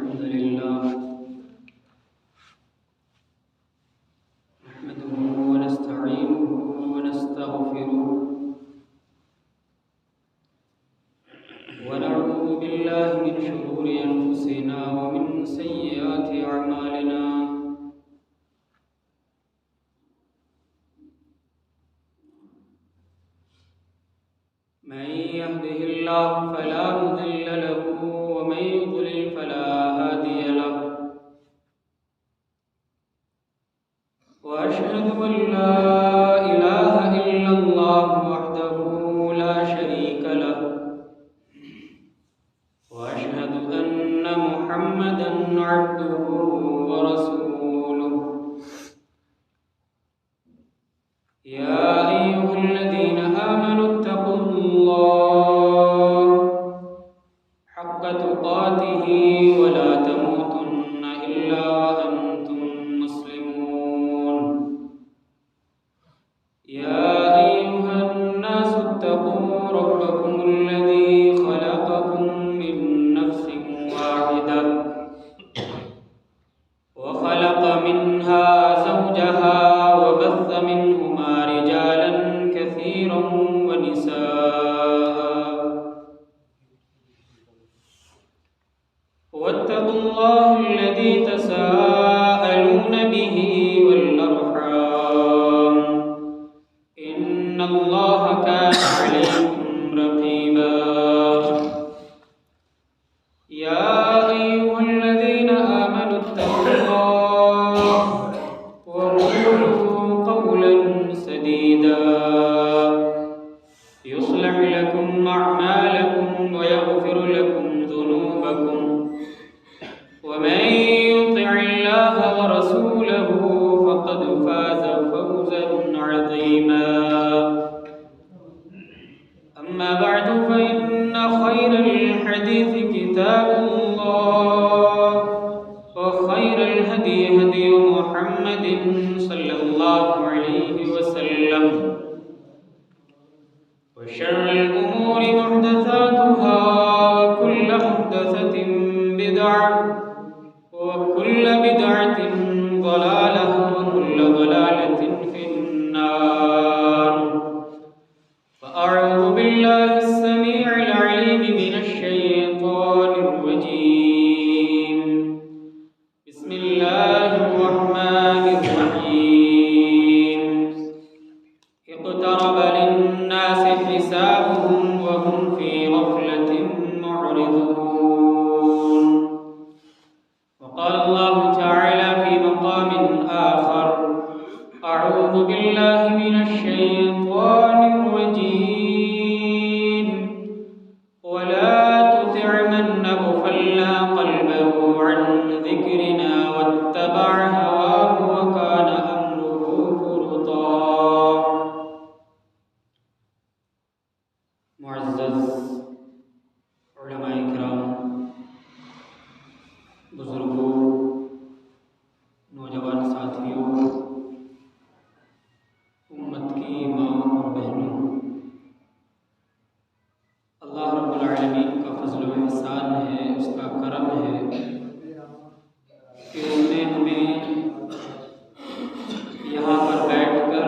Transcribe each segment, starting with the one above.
الحمد لله نحمده ونستعينه ونستغفره ونعوذ بالله من شرور أنفسنا ومن سيئات أعمالنا من يهده الله فلا مضل له ومن يضلل فلا هادي له وأشهد أن لا إله إلا الله وحده لا شريك له وأشهد أن محمدا عبده ورسوله يا أيها الذين آمنوا اتقوا الله حق تقاته ولا تموتن إلا وأنتم مسلمون يا أيها الناس اتقوا ربكم الذي خلقكم من نفس واحدة وخلق منها زوجها وبث منهما رجالا كثيرا ونساء واتقوا الله الذي تساءلون به والأرحام إن الله كان عليكم رقيبا يا أيها الذين آمنوا اتقوا الله وقولوا قولا سديدا يصلح لكم أعمالكم ويغفر لكم ذنوبكم ومن يطع الله ورسوله فقد فاز فوزا عظيما أما بعد فإن خير الحديث كتاب الله وخير الهدي هدي محمد صلى الله عليه وسلم وشر الأمور محدثاتها وكل محدثة بدعة وكل بدعة ضلالة وكل ضلالة في النار فأعوذ بالله السميع العليم من الشيطان الرجيم بسم الله الرحمن الرحيم اقترب للناس حسابهم وهم في غفلة معرضون وقال الله تعالى في مقام آخر أعوذ بالله من الشيطان الرجيم ولا تطع من أغفلنا قلبه عن ذكرنا واتبع هواه وكان أمره فرطا معزز علماء کرام، بزرگوں، نوجوان ساتھیوں، امت کی ماں اور بہنوں، اللہ رب العالمین کا فضل و احسان ہے، اس کا کرم ہے کہ اس نے ہمیں یہاں پر بیٹھ کر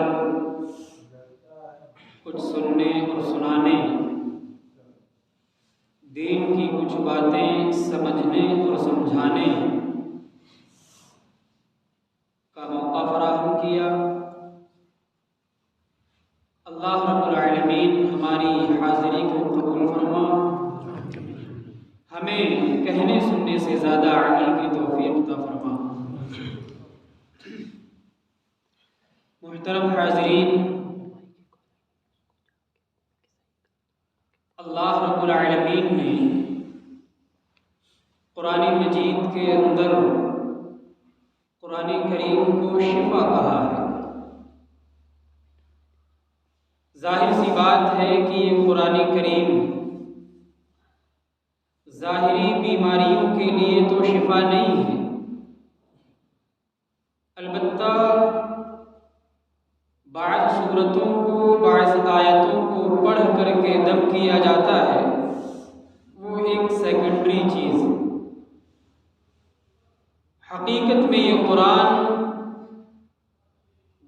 کچھ سننے اور سنانے، دین کی کچھ باتیں سمجھنے اور سمجھانے کا موقع فراہم کیا۔ اللہ رب العالمین ہماری حاضری کو قبول فرما، ہمیں کہنے سننے سے زیادہ عمل کی توفیق عطا فرما۔ محترم حاضرین، اللہ رب العالمین نے قرآن مجید کے اندر قرآن کریم کو شفا کہا ہے۔ ظاہر سی بات ہے کہ یہ قرآن کریم ظاہری بیماریوں کے لیے تو شفا نہیں ہے، البتہ بعض صورتوں کو، بعض آیتوں کو پڑھ کر کے دم کیا جاتا ہے، وہ ایک سیکنڈری چیز، حقیقت میں یہ قرآن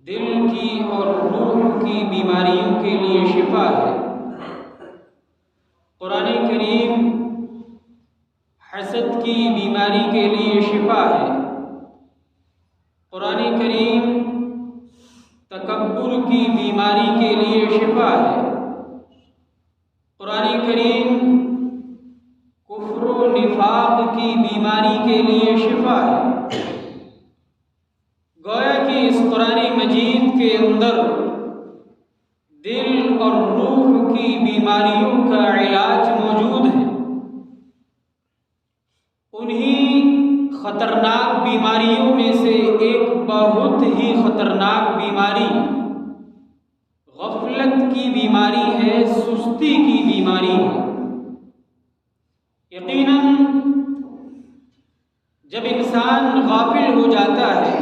دل کی اور روح کی بیماریوں کے لیے شفا ہے۔ قرآن کریم حسد کی بیماری کے لیے شفا ہے۔ قرآن کریم تکبر کی بیماری کے لیے شفا ہے۔ قرآن کریم کفر و نفاق کی بیماری کے لیے شفا ہے۔ گویا کہ اس قرآن مجید کے اندر دل اور روح کی بیماریوں کا علاج موجود ہے۔ انہی خطرناک بیماریوں میں سے ایک بہت ہی خطرناک بیماری غفلت کی بیماری ہے، سستی کی بیماری ہے۔ یقیناً جب انسان غافل ہو جاتا ہے،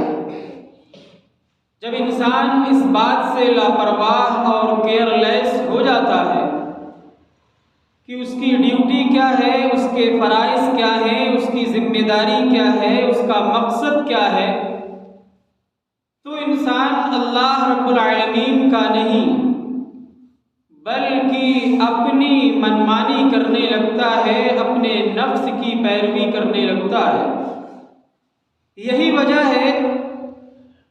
جب انسان اس بات سے لاپرواہ اور کیئر لیس ہو جاتا ہے کہ اس کی ڈیوٹی کیا ہے، اس کے فرائض کیا ہیں، اس کی ذمہ داری کیا ہے، اس کا مقصد کیا ہے، تو انسان اللہ رب العالمین کا نہیں بلکہ اپنی منمانی کرنے لگتا ہے، اپنے نفس کی پیروی کرنے لگتا ہے۔ یہی وجہ ہے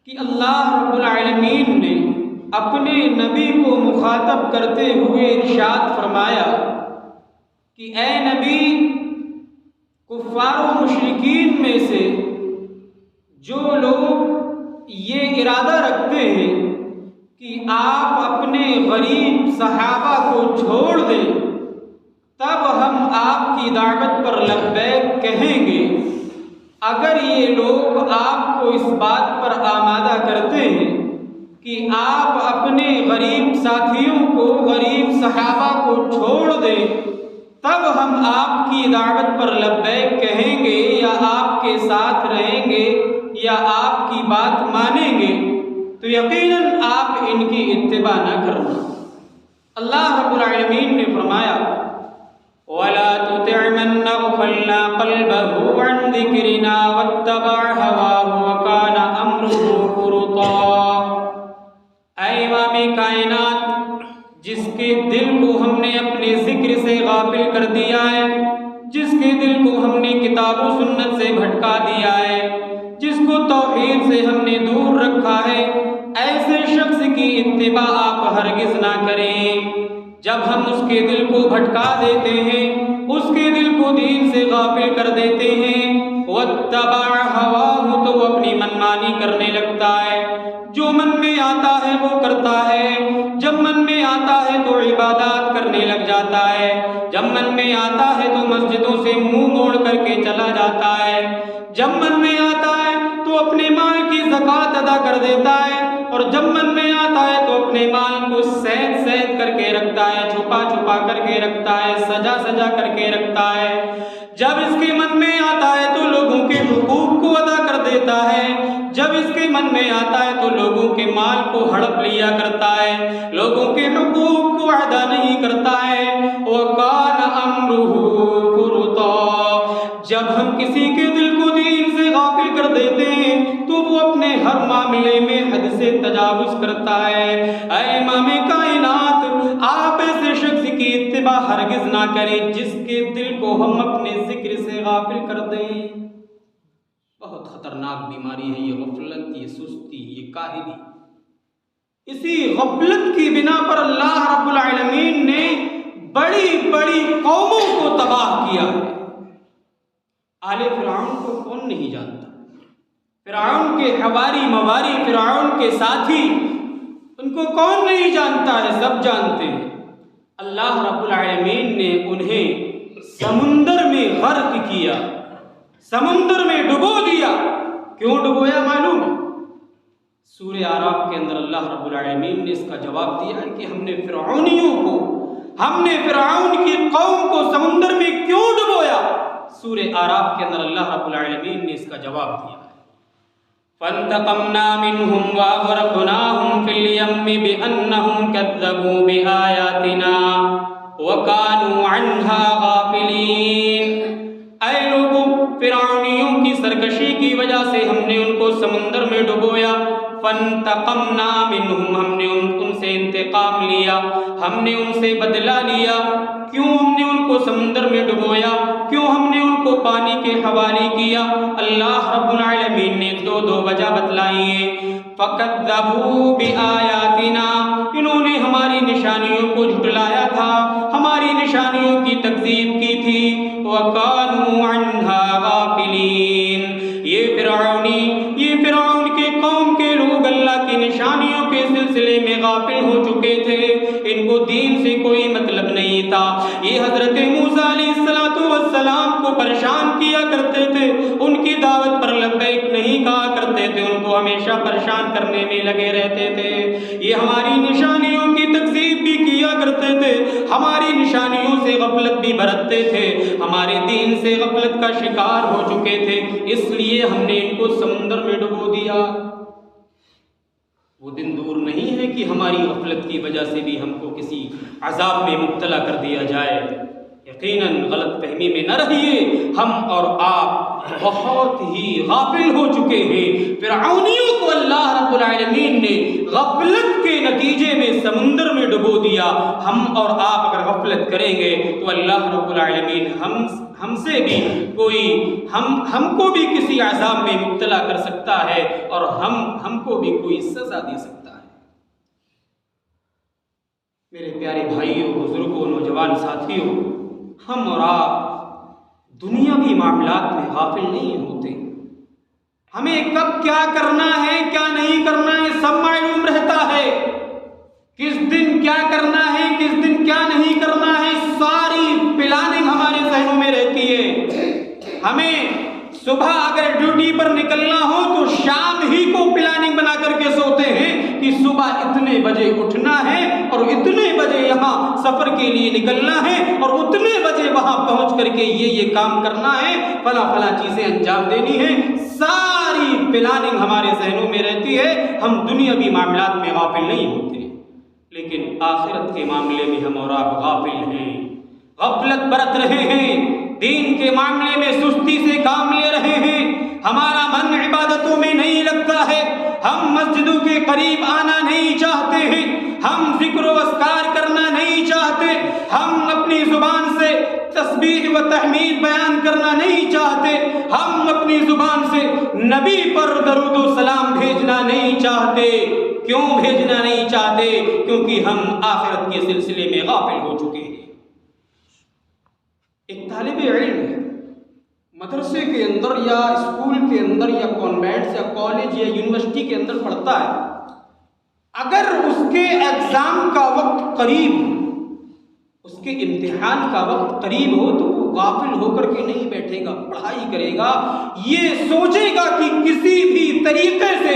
کہ اللہ رب العالمین نے اپنے نبی کو مخاطب کرتے ہوئے ارشاد فرمایا کہ اے نبی، کفار و مشرکین میں سے جو لوگ یہ ارادہ رکھتے ہیں کہ آپ اپنے غریب صحابہ کو چھوڑ دیں تب ہم آپ کی دعوت پر لبیک کہیں گے، اگر یہ لوگ آپ کو اس بات پر آمادہ کرتے ہیں کہ آپ اپنے غریب ساتھیوں کو، غریب صحابہ کو چھوڑ دیں تب ہم آپ کی دعوت پر لبیک کہیں گے یا آپ کے ساتھ رہیں گے یا آپ کی بات مانیں گے، تو یقیناً آپ ان کی اتباع نہ کرنا۔ اللہ رب العالمین نے فرمایا وَلَا تُطِعْ مَنْ أَغْفَلْنَا قَلْبَهُ عَنْ ذِكْرِنَا وَاتَّبَعَ هَوَاهُ وَكَانَ أَمْرُهُ فُرُطًا۔ اے امام کائنات، جس کے دل کو ہم نے اپنے ذکر سے غافل کر دیا ہے، جس کے دل کو ہم نے کتاب و سنت سے بھٹکا دیا ہے، جس کو توحید سے ہم نے دور رکھا ہے، ایسے شخص کی اتباع آپ ہرگز نہ کریں۔ جب ہم اس کے دل کو بھٹکا دیتے ہیں، اس کے دل کو دین سے غافل کر دیتے ہیں، وَاتَّبَعَ هَوَاهُ، تو وہ اپنی منمانی کرنے لگتا ہے، جو من میں آتا ہے وہ کرتا ہے۔ جب من میں آتا ہے تو عبادات کرنے لگ جاتا ہے، جب من میں آتا ہے تو مسجدوں سے منہ موڑ کر کے چلا جاتا ہے، جب من میں آتا ہے تو اپنے مال کی زکوٰۃ ادا کر دیتا ہے، اور جب من میں آتا ہے تو اپنے مال کو سید سید کر کے رکھتا ہے، چھپا چھپا کر کے رکھتا ہے، سجا سجا کر کے رکھتا ہے۔ جب اس کے من میں آتا ہے تو لوگوں کے حقوق کو ادا کر دیتا ہے، جب اس کے من میں آتا ہے تو لوگوں کے مال کو ہڑپ لیا کرتا ہے، لوگوں کے حقوق کو ادا نہیں کرتا ہے۔ وَكَانَ أَمْرُهُ فُرُطًا، جب ہم کسی کے دل کو دین سے غافل کر دیتے ہیں تو وہ اپنے ہر معاملے میں حد سے تجاوز کرتا ہے۔ اے امام کائنات، آپ ایسے شخص کی اتباع ہرگز نہ کریں جس کے دل کو ہم اپنے ذکر سے غافل کر دیں۔ بہت خطرناک بیماری ہے یہ غفلت، یہ سستی، یہ کاہلی۔ اسی غفلت کی بنا پر اللہ رب العالمین نے بڑی بڑی قوموں کو تباہ کیا ہے۔ آل فرعون کو کون نہیں جانتا؟ فرعون کے حواری مواری، فرعون کے ساتھی، ان کو کون نہیں جانتا ہے؟ سب جانتے ہیں۔ اللہ رب العالمین نے انہیں سمندر میں غرق کیا، سمندر میں ڈبو دیا۔ کیوں ڈبویا معلوم ہے؟ سورہ اعراف کے اندر اللہ رب العالمین نے اس کا جواب دیا ہے کہ ہم نے فرعونیوں کو، ہم نے فرعون کی قوم کو سمندر میں کیوں ڈبویا۔ سورہ اعراف کے اندر اللہ رب العالمین نے اس کا جواب دیا ہے فَانْتَقَمْنَا مِنْهُمْ وَأَغْرَقْنَاهُمْ فِي الْيَمِّ بِأَنَّهُمْ كَذَّبُوا بِآيَاتِنَا وَكَانُوا عَنْهَا غَافِلِينَ۔ اے لوگوں، فرعون فرعونیوں کی سرکشی کی وجہ سے ہم نے ان کو سمندر میں ڈبویا. فانتقمنا منہم، ہم نے ان سے انتقام لیا، ہم نے ان سے بدلہ لیا. کیوں ہم نے ان کو سمندر میں ڈبویا؟ کیوں ہم نے ان کو پانی کے حوالے کیا؟ اللہ رب العالمین نے دو وجہ بتلائی ہیں. فَكَذَّبُوا بِآيَاتِنَا، انہوں نے ہماری نشانیوں کو جھٹلایا تھا، ہماری نشانیوں کی تکذیب کی تھی. وَكَانُوا عَنْهَا غَافِلِينَ، یہ فرعون کے قوم کے لوگ اللہ کی نشانیوں کے سلسلے میں غافل ہو چکے تھے. ان کو دین سے کوئی مطلب نہیں تھا. یہ حضرت موسیٰ علیہ السلام کو پریشان کیا کرتے تھے، ان کی دعوت پر لبیک نہیں کہا کرتے تھے، ان کو ہمیشہ پریشان کرنے میں لگے رہتے تھے. یہ ہماری نشانیوں کی تکذیب بھی کیا کرتے تھے، ہماری نشانیوں سے غفلت بھی برتتے تھے، ہمارے دین سے غفلت کا شکار ہو چکے تھے. اس لیے ہم نے ان کو سمندر میں ڈبو دیا. وہ دن دور نہیں ہے کہ ہماری غفلت کی وجہ سے بھی ہم کو کسی عذاب میں مبتلا کر دیا جائے. یقیناً غلط فہمی میں نہ رہیے، ہم اور آپ بہت ہی غافل ہو چکے ہیں. فرعونیوں کو اللہ رب العالمین نے غفلت کے نتیجے میں سمندر میں ڈبو دیا. ہم اور آپ اگر غفلت کریں گے تو اللہ رب العالمین ہم سے بھی کوئی ہم کو بھی کسی عذاب میں مبتلا کر سکتا ہے، اور ہم کو بھی کوئی سزا دے سکتا ہے. میرے پیارے بھائیوں، بزرگوں، نوجوان ساتھیوں، ہم اور آپ دنیاوی معاملات میں غافل نہیں ہوتے. ہمیں کب کیا کرنا ہے، کیا نہیں کرنا ہے، سب معلوم رہتا ہے. کس دن کیا کرنا ہے، کس دن کیا نہیں کرنا ہے، ساری پلاننگ ہمارے ذہنوں میں رہتی ہے. ہمیں صبح اگر ڈیوٹی پر نکلنا ہو تو شام ہی کو پلاننگ بنا کر کے سوتے ہیں کہ صبح اتنے بجے اٹھنا ہے اور اتنے بجے یہاں سفر کے لیے نکلنا ہے اور اتنے بجے وہاں پہنچ کر کے یہ کام کرنا ہے، فلاں چیزیں انجام دینی ہے. ساری پلاننگ ہمارے ذہنوں میں رہتی ہے. ہم دنیاوی معاملات میں غافل نہیں ہوتے، لیکن آخرت کے معاملے میں ہم اور آپ غافل ہیں، غفلت برت رہے ہیں، دین کے معاملے میں سستی سے کام لے رہے ہیں. ہمارا من عبادتوں میں نہیں لگتا ہے، ہم مسجدوں کے قریب آنا نہیں چاہتے ہیں، ہم ذکر و اذکار کرنا نہیں چاہتے، ہم اپنی زبان سے تسبیح و تحمید بیان کرنا نہیں چاہتے، ہم اپنی زبان سے نبی پر درود و سلام بھیجنا نہیں چاہتے. کیوں بھیجنا نہیں چاہتے؟ کیونکہ ہم آخرت کے سلسلے میں غافل ہو چکے ہیں. ایک طالب علم مدرسے کے اندر یا اسکول کے اندر یا کانوینٹ یا کالج یا یونیورسٹی کے اندر پڑھتا ہے، اگر اس کے ایگزام کا وقت قریب، اس کے امتحان کا وقت قریب ہو تو وہ غافل ہو کر کے نہیں بیٹھے گا، پڑھائی کرے گا. یہ سوچے گا کہ کسی بھی طریقے سے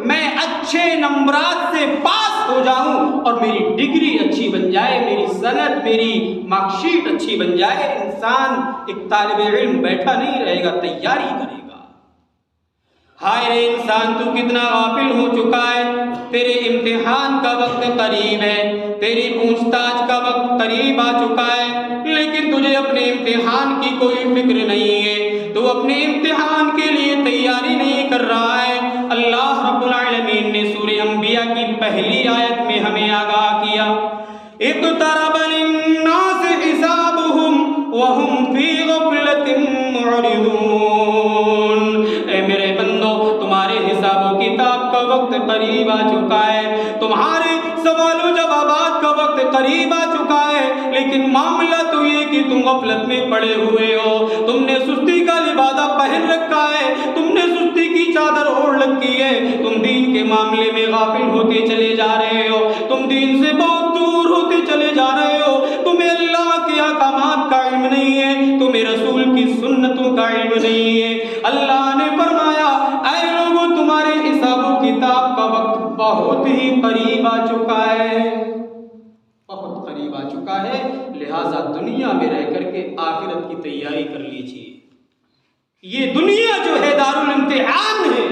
میں اچھے نمبرات سے پاس ہو جاؤں اور میری ڈگری اچھی بن جائے، میری سند، میری مارک شیٹ اچھی بن جائے. انسان، ایک طالب علم بیٹھا نہیں رہے گا، تیاری کرے گا. ہائے رے انسان، تو کتنا غافل ہو چکا ہے. تیرے امتحان کا وقت قریب ہے، تیری پوچھ تاچھ کا وقت قریب آ چکا ہے، لیکن تجھے اپنے امتحان کی کوئی فکر نہیں ہے، تو اپنے امتحان کے لیے تیاری نہیں کر رہا ہے. اللہ رب العالمین نے سورہ انبیاء کی پہلی آیت میں ہمیں آگاہ کیا، اقترب للناس حسابهم وهم في غفلة معرضون. اے میرے بندو، تمہارے حساب و کتاب کا وقت قریب آ چکا ہے، تمہارے سوال و جوابات کا وقت قریب آ چکا ہے، لیکن معاملہ تو یہ کہ تم غفلت میں پڑے ہوئے ہو. تم نے سستی کا لبادہ پہن رکھا ہے، تم نے سستی کی چادر اوڑھ رکھی ہے، تم دین کے معاملے میں غافل ہوتے چلے جا رہے ہو، تم دین سے بہت دور ہوتے چلے جا رہے ہو. تمہیں اللہ کے احکامات کا علم نہیں ہے، تمہیں رسول کی سنتوں کا علم نہیں ہے. اللہ نے فرمایا، اے لوگوں، تمہارے حساب و کتاب کا وقت بہت ہی قریب آ چکا ہے، بہت قریب آ چکا ہے. لہٰذا دنیا میں رہ کر کے آخرت کی تیاری کر لیجیے. یہ دنیا جو ہے دارالامتحان ہے،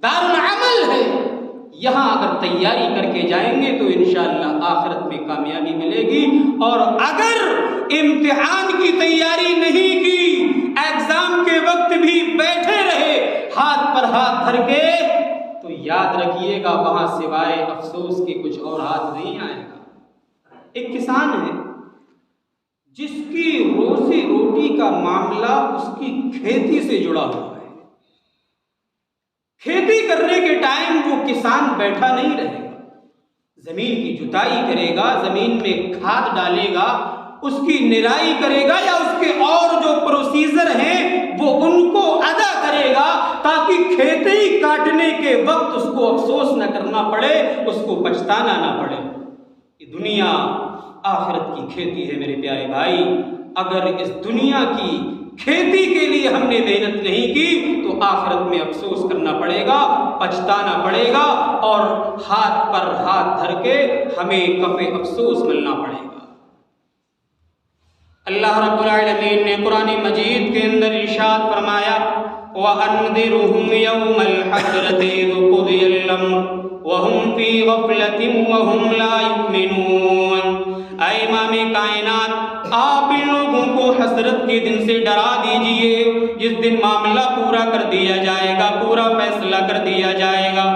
دارالعمل ہے. یہاں اگر تیاری کر کے جائیں گے تو انشاءاللہ آخرت میں کامیابی ملے گی. اور اگر امتحان کی تیاری نہیں کی، ایگزام کے وقت ہاتھ دھر کے تو یاد رکھیے گا وہاں سوائے افسوس کے کچھ اور ہاتھ نہیں آئے گا۔ ایک کسان ہے جس کی روزی روٹی کا معاملہ اس کی کھیتی سے جڑا ہوا ہے۔ کھیتی کرنے کے ٹائم وہ کسان بیٹھا نہیں رہے گا، زمین کی جتائی کرے گا، زمین میں کھاد ڈالے گا، اس کی نرائی کرے گا، یا اس کے اور جو پروسیجر ہیں وہ ان کو ادا کرے گا تاکہ کھیتی کاٹنے کے وقت اس کو افسوس نہ کرنا پڑے، اس کو پچھتانا نہ پڑے۔ یہ دنیا آخرت کی کھیتی ہے میرے پیارے بھائی۔ اگر اس دنیا کی کھیتی کے لیے ہم نے محنت نہیں کی تو آخرت میں افسوس کرنا پڑے گا، پچھتانا پڑے گا، اور ہاتھ پر ہاتھ دھر کے ہمیں کفِ افسوس ملنا پڑے گا۔ اللہ رب العالمین نے قرآن مجید کے اندر ارشاد فرمایا وَأَنذِرْهُمْ يَوْمَ الْحَسْرَةِ إِذْ قُضِيَ الْأَمْرُ وَهُمْ فِي غَفْلَةٍ وَهُمْ لَا يُؤْمِنُونَ۔ اے امام کائنات، آپ ان لوگوں کو حسرت کے دن سے ڈرا دیجئے جس دن معاملہ پورا کر دیا جائے گا، پورا فیصلہ کر دیا جائے گا۔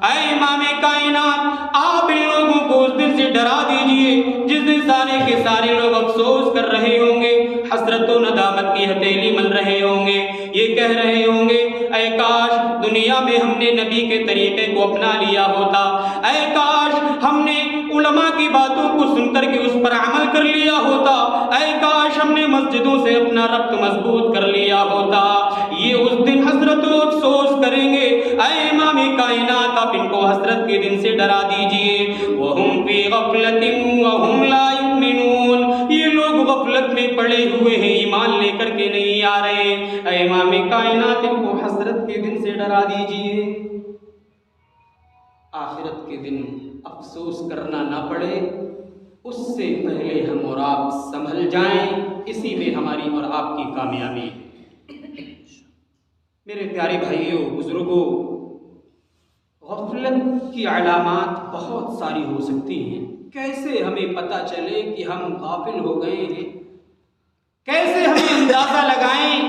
اے امام کائنات، آپ ان لوگوں کو اس دن سے ڈرا دیجئے جس دن سارے کے سارے لوگ افسوس کر رہے ہوں گے، حسرت و ندامت کی ہتھیلی مل رہے ہوں گے، یہ کہہ رہے ہوں گے اے کاش دنیا میں ہم نے نبی کے طریقے کو اپنا لیا ہوتا، اے کاش ہم نے علماء کی باتوں کو سن کر کے اس پر عمل کر لیا ہوتا، اے کاش ہم نے مسجدوں سے اپنا ربط مضبوط کر لیا ہوتا۔ یہ اس دن حسرت و افسوس کریں گے۔ اے امام کائنات، آپ ان کو حسرت کے دن سے ڈرا دیجئے۔ وَهُمْ فِي غَفْلَةٍ وَهُمْ لَا يُؤْمِنُونَ، یہ لوگ غفلت میں پڑے ہوئے ہیں، ایمان لے کر کے نہیں آ رہے۔ اے امام کائنات، ان کو حسرت کے دن سے ڈرا دیجئے، آخرت کے دن افسوس کرنا نہ پڑے، اس سے پہلے ہم اور آپ سنبھل جائیں، اسی میں ہماری اور آپ کی کامیابی ہے۔ میرے پیارے بھائیوں، بزرگوں، غفلت کی علامات بہت ساری ہو سکتی ہیں۔ کیسے ہمیں پتہ چلے کہ ہم غافل ہو گئے ہیں؟ کیسے ہمیں اندازہ لگائیں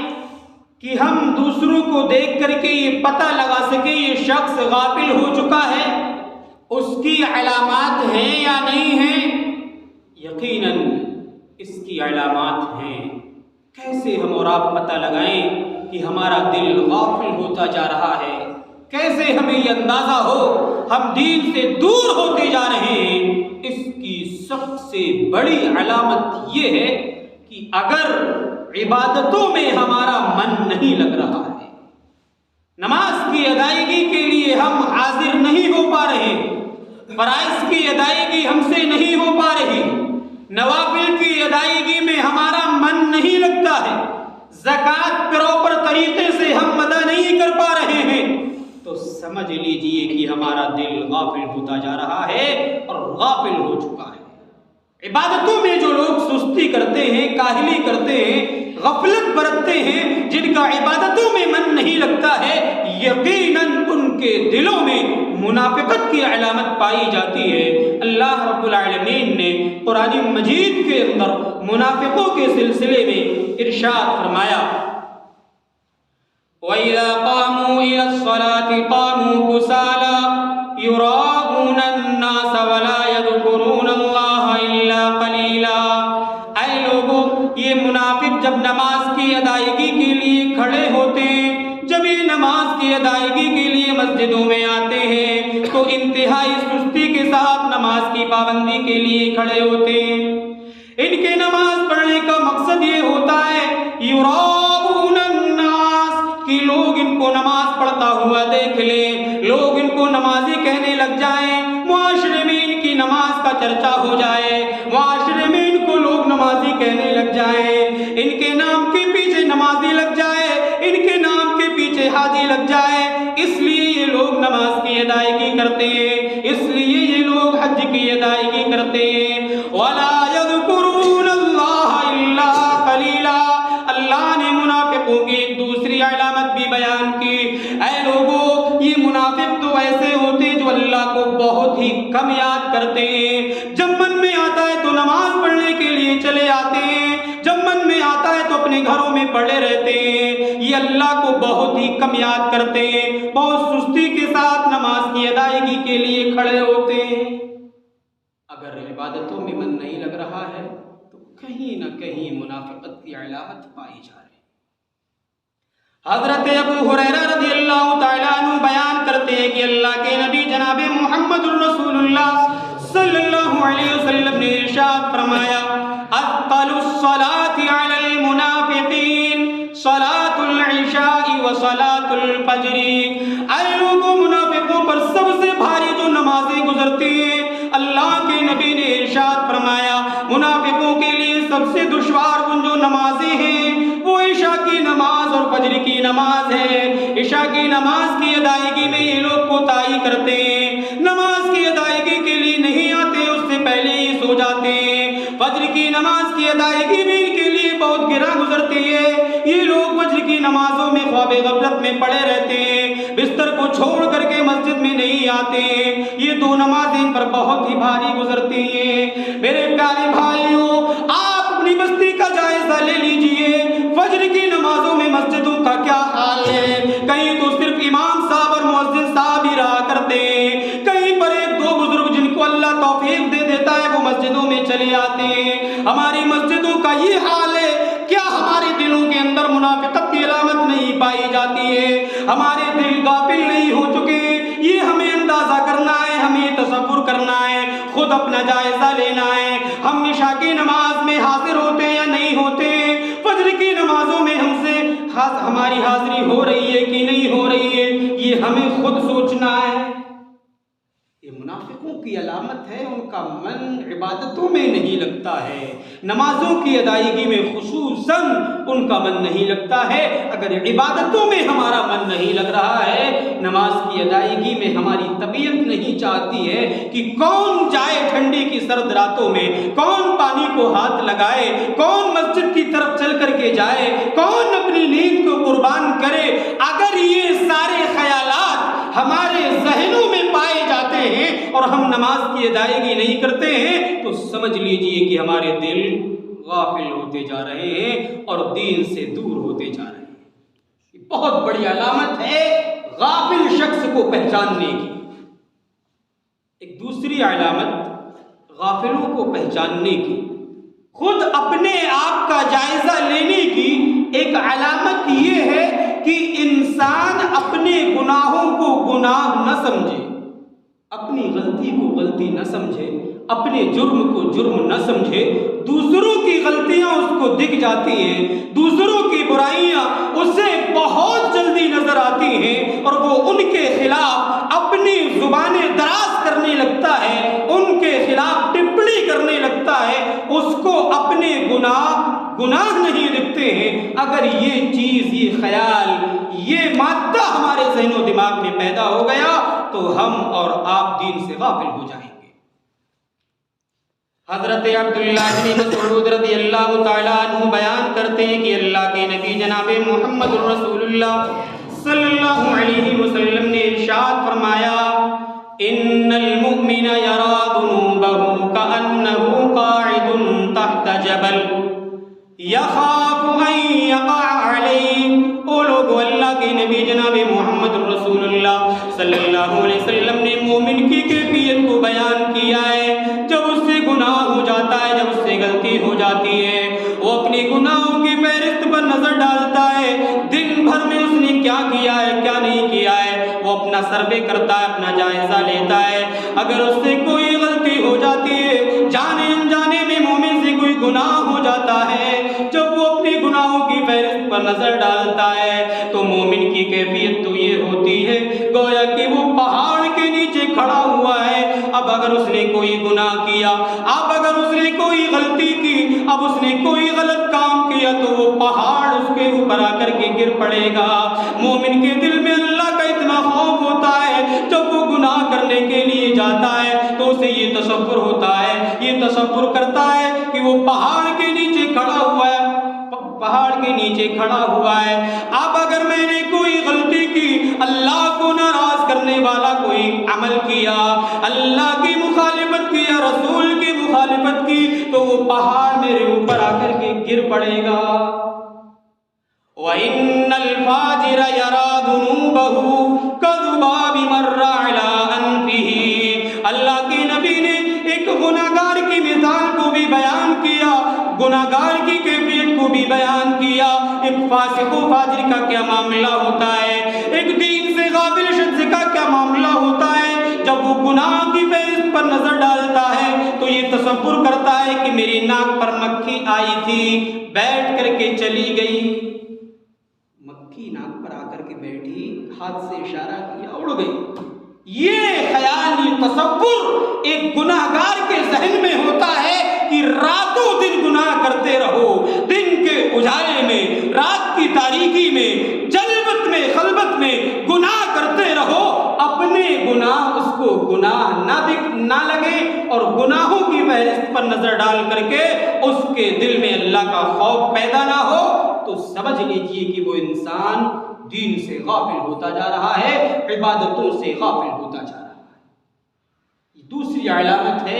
کہ ہم دوسروں کو دیکھ کر کے یہ پتہ لگا سکیں یہ شخص غافل ہو چکا ہے؟ اس کی علامات ہیں یا نہیں ہیں؟ یقیناً اس کی علامات ہیں۔ کیسے ہم اور آپ پتہ لگائیں کہ ہمارا دل غافل ہوتا جا رہا ہے؟ کیسے ہمیں یہ اندازہ ہو ہم دین سے دور ہوتے جا رہے ہیں؟ اس کی سب سے بڑی علامت یہ ہے کہ اگر عبادتوں میں ہمارا من نہیں لگ رہا ہے، نماز کی ادائیگی کے لیے ہم حاضر نہیں ہو پا رہے، فرائض کی ادائیگی ہم سے نہیں ہو پا رہی، نوافل کی ادائیگی میں ہمارا من نہیں لگتا ہے، زکوٰۃ پراپر طریقے سے ہم ادا نہیں کر پا رہے ہیں، تو سمجھ لیجئے کہ ہمارا دل غافل ہوتا جا رہا ہے اور غافل ہو چکا ہے۔ عبادتوں میں جو لوگ سستی کرتے ہیں، کاہلی کرتے ہیں، غفلت برتتے ہیں، جن کا عبادتوں میں من نہیں لگتا ہے، یقیناً ان کے دلوں میں منافقت کی علامت پائی جاتی ہے۔ اللہ رب العالمین نے قرآن مجید کے اندر منافقوں کے سلسلے میں ارشاد فرمایا وَإِذَا قَامُوا إِلَى الصَّلَاةِ قَامُوا كُسَالَىٰ يُرَاءُونَ النَّاسَ وَلَا يَذْكُرُونَ اللَّهَ إِلَّا قَلِيلًا۔ اے لوگوں، یہ منافق جب نماز کی ادائیگی کے لیے کھڑے ہوتے ہیں، جب یہ نماز کی ادائیگی کے لیے مسجدوں میں آتے ہیں تو انتہائی سستی کے ساتھ نماز کی پابندی کے لیے کھڑے ہوتے ہیں۔ ان کے نماز پڑھنے کا مقصد یہ ہوتا ہے یراؤن الناس، کہ لوگ ان کو نماز پڑھتا ہوا دیکھ لیں، لوگ ان کو نمازی کہنے لگ جائیں، معاشرے میں ان کی نماز کا چرچا ہو جائے، معاشرے میں ان کو لوگ نمازی کہنے لگ جائیں، ان کے نام کے پیچھے نمازی لگ جائے، ان کے نام کے پیچھے حاجی لگ جائے۔ اس لیے یہ لوگ نماز کی ادائیگی کرتے ہیں، اس لیے یہ لوگ حج کی ادائیگی کرتے ہیں۔ وَلَا يَذْكُرُونَ اللَّهَ إِلَّا قَلِيلًا۔ اللہ نے منافقوں کی ایک دوسری علامت بھی بیان کی۔ اے لوگوں، یہ منافق تو ایسے ہوتے جو اللہ کو بہت ہی کم یاد کرتے ہیں، جب من میں آتا ہے تو نماز پڑھنے کے لیے چلے آتے ہیں، جب من میں آتا ہے تو اپنے گھروں میں پڑے رہتے ہیں۔ یہ اللہ کو بہت ہی کم یاد کرتے ہیں، بہت سستی کے ساتھ نماز کی ادائیگی کے لیے کھڑے ہوتے ہیں۔ اگر عبادتوں میں من نہیں لگ رہا ہے تو کہیں نہ کہیں منافقت کی علامت پائی جا رہی ہے۔ حضرت ابو ہریرہ رضی اللہ تعالیٰ عنہ بیان کرتے ہیں کہ اللہ کے نبی جناب محمد الرسول اللہ صلی اللہ علیہ وسلم نے ارشاد فرمایا، اثقل الصلاة علی المنافقین صلاة العشاء و صلاة الفجر۔ اے لوگوں، منافقوں پر سب سے بھاری جو نمازیں گزرتی ہیں، اللہ کے نبی نے ارشاد فرمایا منافقوں کے لیے سب سے دشوار ان جو نمازیں ہیں وہ عشاء کی نماز اور فجر کی نماز ہے۔ عشاء کی نماز کی ادائیگی میں یہ لوگ کوتاہی کرتے ہیں، نماز کی ادائیگی کے لیے نہیں آتے، اس سے پہلے ہی سو جاتے ہیں۔ فجر کی نماز کی ادائیگی بھی ان کے لیے بہت گراں گزرتی ہے، یہ لوگ فجر کی نمازوں میں خواب غفلت میں پڑے رہتے ہیں، بستر کو چھوڑ کر کے مسجد میں نہیں آتے ہیں، یہ دو نمازیں پر بہت ہی بھاری گزرتی ہیں۔ میرے پیارے بھائیوں، آپ اپنی بستی کا جائزہ لے لیجئے، فجر کی نمازوں میں مسجدوں کا کیا حال ہے؟ کہیں تو صرف امام صاحب اور مؤذن صاحب ہی رہا کرتے ہیں، کہیں پر ایک دو بزرگ جن کو اللہ توفیق دے دیتا ہے وہ مسجدوں میں چلے آتے ہیں۔ ہماری مسجدوں کا یہ حال ہے، کیا ہمارے دلوں کے اندر منافقت کی علامت نہیں پائی جاتی ہے؟ ہمارے دل غافل نہیں ہو چکے؟ یہ ہمیں اندازہ کرنا ہے، ہمیں تصور کرنا ہے، خود اپنا جائزہ لینا ہے۔ ہم عشاء کی نماز میں حاضر ہوتے ہیں یا نہیں ہوتے؟ فجر کی نمازوں میں ہماری حاضری ہو رہی ہے کہ نہیں ہو رہی ہے؟ یہ ہمیں خود سوچنا ہے۔ یہ منافقوں کی علامت ہے، ان کا من عبادتوں میں نہیں لگتا ہے، نمازوں کی ادائیگی میں خصوصاً ان کا من نہیں لگتا ہے۔ اگر عبادتوں میں ہمارا من نہیں لگ رہا ہے، نماز کی ادائیگی میں ہماری طبیعت نہیں چاہتی ہے کہ کون جائے ٹھنڈی کی سرد راتوں میں، کون پانی کو ہاتھ لگائے، کون مسجد کی طرف چل کر کے جائے، کون اپنی نیند کو قربان کرے۔ اگر یہ سارے خیالات ہمارے ذہنوں میں پائے جاتے ہیں اور ہم نماز کی ادائیگی نہیں کرتے ہیں تو سمجھ لیجئے کہ ہمارے دل غافل ہوتے جا رہے ہیں اور دین سے دور ہوتے جا رہے ہیں۔ یہ بہت بڑی علامت ہے غافل شخص کو پہچاننے کی۔ ایک دوسری علامت غافلوں کو پہچاننے کی، خود اپنے آپ کا جائزہ لینے کی ایک علامت یہ ہے کہ انسان اپنے گناہوں کو گناہ نہ سمجھے، اپنی غلطی کو غلطی نہ سمجھے، اپنے جرم کو جرم نہ سمجھے۔ دوسروں کی غلطیاں اس کو دکھ جاتی ہیں، دوسروں کی برائیاں اسے بہت جلدی نظر آتی ہیں اور وہ ان کے خلاف اپنی زبانیں دراز کرنے لگتا ہے، ان کے خلاف ٹپڑی کرنے لگتا ہے، اس کو اپنے گناہ نہیں دکھتے ہیں۔ اگر یہ چیز، یہ خیال، یہ مادہ ہمارے ذہن و دماغ میں پیدا ہو گیا تو ہم اور آپ دین سے غافل ہو جائیں گے۔ حضرت عبداللہ بن مسعود رضی اللہ تعالیٰ عنہ بیان کرتے ہیں کہ اللہ کے نبی جناب محمد رسول اللہ صلی اللہ علیہ وسلم نے ارشاد فرمایا، ان المؤمن یرا ذنوبہ کأنہ قاعد تحت جبل یخاف ان یقع علیہ۔ او لوگو، اللہ کے نبی جناب محمد رسول اللہ صلی اللہ علیہ وسلم نے مومن کی کیفیت کو بیان کیا ہے۔ جب اس سے گناہ ہو جاتا ہے، جب اس سے غلطی ہو جاتی ہے، وہ اپنی گناہوں کی فہرست پر نظر ڈالتا ہے، دن بھر میں اس نے کیا کیا ہے، کیا نہیں کیا ہے، وہ اپنا سروے کرتا ہے، اپنا جائزہ لیتا ہے۔ اگر اس سے کوئی غلطی ہو جاتی ہے، جانے انجانے میں مومن سے کوئی گناہ ہو جاتا ہے، جب وہ اپنی گناہوں کی فہرست پر نظر ڈالتا ہے تو مومن کی کیفیت تو یہ ہوتی ہے گویا کہ وہ پہاڑ کے نیچے کھڑا ہوا ہے۔ اب اگر اس نے کوئی گناہ کیا، اب اگر اس نے کوئی غلطی کی، اب اس نے کوئی غلط کام کیا تو وہ پہاڑ اس کے اوپر آ کر کے گر پڑے گا۔ مومن کے دل میں اللہ کا اتنا خوف ہوتا ہے، جب وہ گناہ کرنے کے لیے جاتا ہے تو اسے یہ تصور ہوتا ہے، یہ تصور کرتا ہے کہ وہ پہاڑ کے نیچے کھڑا ہوا ہے، پہاڑ کے نیچے کھڑا ہوا ہے۔ اب اگر میں نے کوئی غلطی کی، اللہ کو ناراض کرنے والا کوئی عمل کیا، اللہ کی مخالفت کی یا رسول کی مخالفت کی، تو وہ پہاڑ میرے اوپر آ کر کے گر پڑے گا۔ وَإِنَّ الفاجر یری ذنوبہ کذباب مر علی انفہ۔ اللہ کے نبی نے ایک گناہگار کی مثال کو بھی بیان کیا، گناہگار کی کیفیت کو بھی بیان کیا، ایک فاسق و فاجر کا کیا معاملہ ہوتا ہے، ایک دین سے غافل شخص کا کیا معاملہ ہوتا ہے۔ جب وہ گناہ کی فہرست پر نظر ڈالتا ہے تو یہ تصور کرتا ہے کہ میری ناک پر مکھی آئی تھی، بیٹھ کر کے چلی گئی، مکھی ناک پر آ کر کے بیٹھی، ہاتھ سے اشارہ کیا، اڑ گئی۔ یہ خیال، یہ تصور ایک گناہگار کے ذہن میں ہوتا ہے کہ راتوں دن گناہ کرتے رہو، دن کے اجالے میں، رات کی تاریکی میں، جلوت میں، خلوت میں گناہ کرتے رہو، اپنے گناہ اس کو گناہ نہ لگے اور گناہوں کی فہرست پر نظر ڈال کر کے اس کے دل میں اللہ کا خوف پیدا نہ ہو، تو سمجھ لیجئے کہ وہ انسان دین سے غافل ہوتا جا رہا ہے، عبادتوں سے غافل ہوتا جا رہا ہے۔ یہ دوسری علامت ہے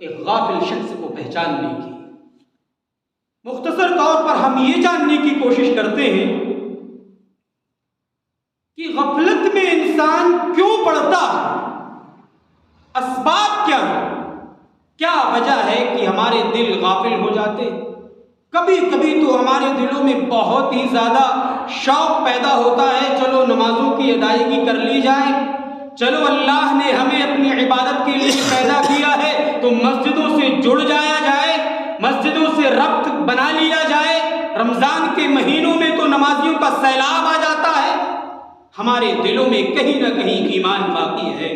ایک غافل شخص کو پہچاننے کی۔ مختصر طور پر ہم یہ جاننے کی کوشش کرتے ہیں کہ غفلت میں انسان کیوں پڑتا ہے، اسباب کیا ہے، کیا وجہ ہے کہ ہمارے دل غافل ہو جاتے ہیں۔ کبھی کبھی تو ہمارے دلوں میں بہت ہی زیادہ شوق پیدا ہوتا ہے، چلو نمازوں کی ادائیگی کر لی جائے، چلو اللہ نے ہمیں اپنی عبادت کے لیے پیدا کیا ہے تو مسجدوں سے جڑ جایا جائے، مسجدوں سے ربط بنا لیا جائے۔ رمضان کے مہینوں میں تو نمازیوں کا سیلاب آ جاتا ہے، ہمارے دلوں میں کہیں نہ کہیں ایمان باقی ہے۔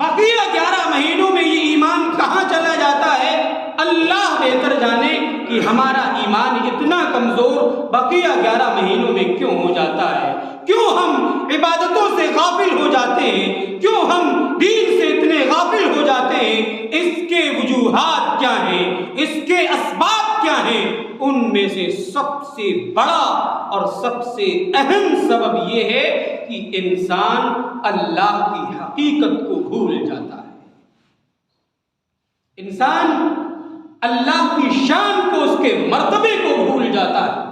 بقیہ 11 مہینوں میں یہ ایمان کہاں چلا جاتا ہے، اللہ بہتر جانے کہ ہمارا ایمان اتنا کمزور بقیہ 11 مہینوں میں کیوں ہو جاتا ہے، کیوں ہم عبادتوں سے غافل ہو جاتے ہیں، کیوں ہم دین سے اتنے غافل ہو جاتے ہیں۔ اس کے وجوہات کیا ہیں، اس کے اسباب کیا ہیں؟ ان میں سے سب سے بڑا اور سب سے اہم سبب یہ ہے کہ انسان اللہ کی حقیقت کو بھول جاتا ہے، انسان اللہ کی شان کو، اس کے مرتبے کو بھول جاتا ہے۔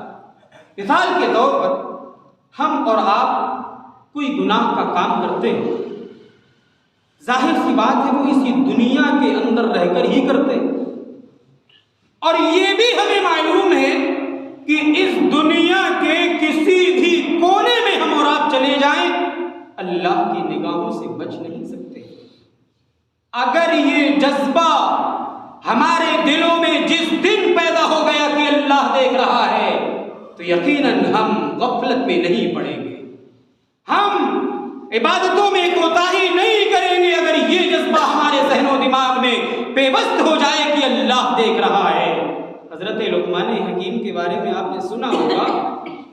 مثال کے طور پر ہم اور آپ کوئی گناہ کا کام کرتے ہیں، ظاہر سی بات ہے وہ اسی دنیا کے اندر رہ کر ہی کرتے ہیں، اور یہ بھی ہمیں معلوم ہے کہ اس دنیا کے کسی بھی کونے میں ہم اور آپ چلے جائیں اللہ کی نگاہوں سے بچ نہیں سکتے۔ اگر یہ جذبہ ہمارے دلوں میں جس دن پیدا ہو گیا کہ اللہ دیکھ رہا ہے تو یقیناً ہم غفلت میں نہیں پڑیں گے، ہم عبادتوں میں کوتاہی نہیں کریں گے اگر یہ جذبہ ہمارے ذہن و دماغ میں پیوست ہو جائے کہ اللہ دیکھ رہا ہے۔ حضرت لقمان حکیم کے بارے میں آپ نے سنا ہوگا،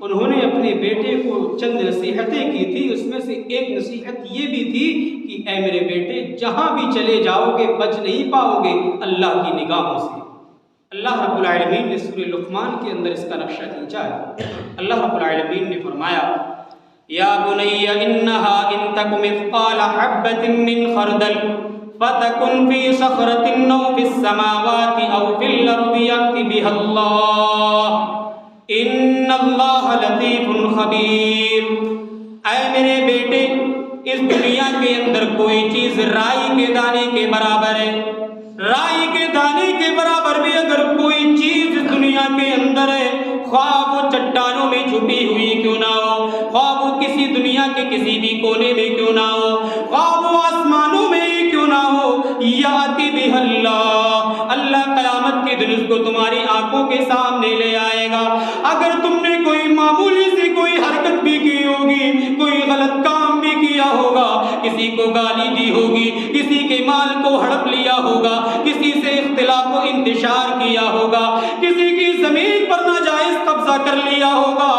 انہوں نے اپنے بیٹے کو چند نصیحتیں کی تھی، اس میں سے ایک نصیحت یہ بھی تھی کہ اے میرے بیٹے جہاں بھی چلے جاؤ گے بچ نہیں پاؤ گے اللہ کی نگاہوں سے۔ اللہ رب العالمین نے سورہ لقمان کے اندر اس کا نقشہ کھینچا ہے۔ اللہ رب العالمین نے فرمایا یا بنی انہا ان تک مثقال حبۃ من خردل فتکن فی صخرۃ او فی السماوات او فی الارض یأت بها اللہ ان اللہ لطیف خبیر۔ اے میرے بیٹے اس دنیا کے اندر کوئی چیز رائی کے دانے کے برابر ہے، رائی کے دانے کے برابر بھی اگر کوئی چیز دنیا کے اندر ہے، خواہ وہ چٹانوں میں چھپی ہوئی کیوں نہ ہو، خواہ وہ کسی دنیا کے کسی بھی کونے میں کیوں نہ ہو، خواہ وہ آسمانوں میں ہی کیوں نہ ہو، یاتی بہ اللہ، اللہ قیامت کے دن اس کو تمہاری آنکھوں کے سامنے لے آئے گا۔ اگر تم نے کوئی معمولی سی کوئی حرکت بھی کی ہوگی، کوئی غلط کام بھی کیا ہوگا، کسی کو گالی دی ہوگی، کسی کے مال کو ہڑپ لیا ہوگا، کسی سے اختلاف و انتشار کیا ہوگا، کسی کی زمین پر ناجائز قبضہ کر لیا ہوگا،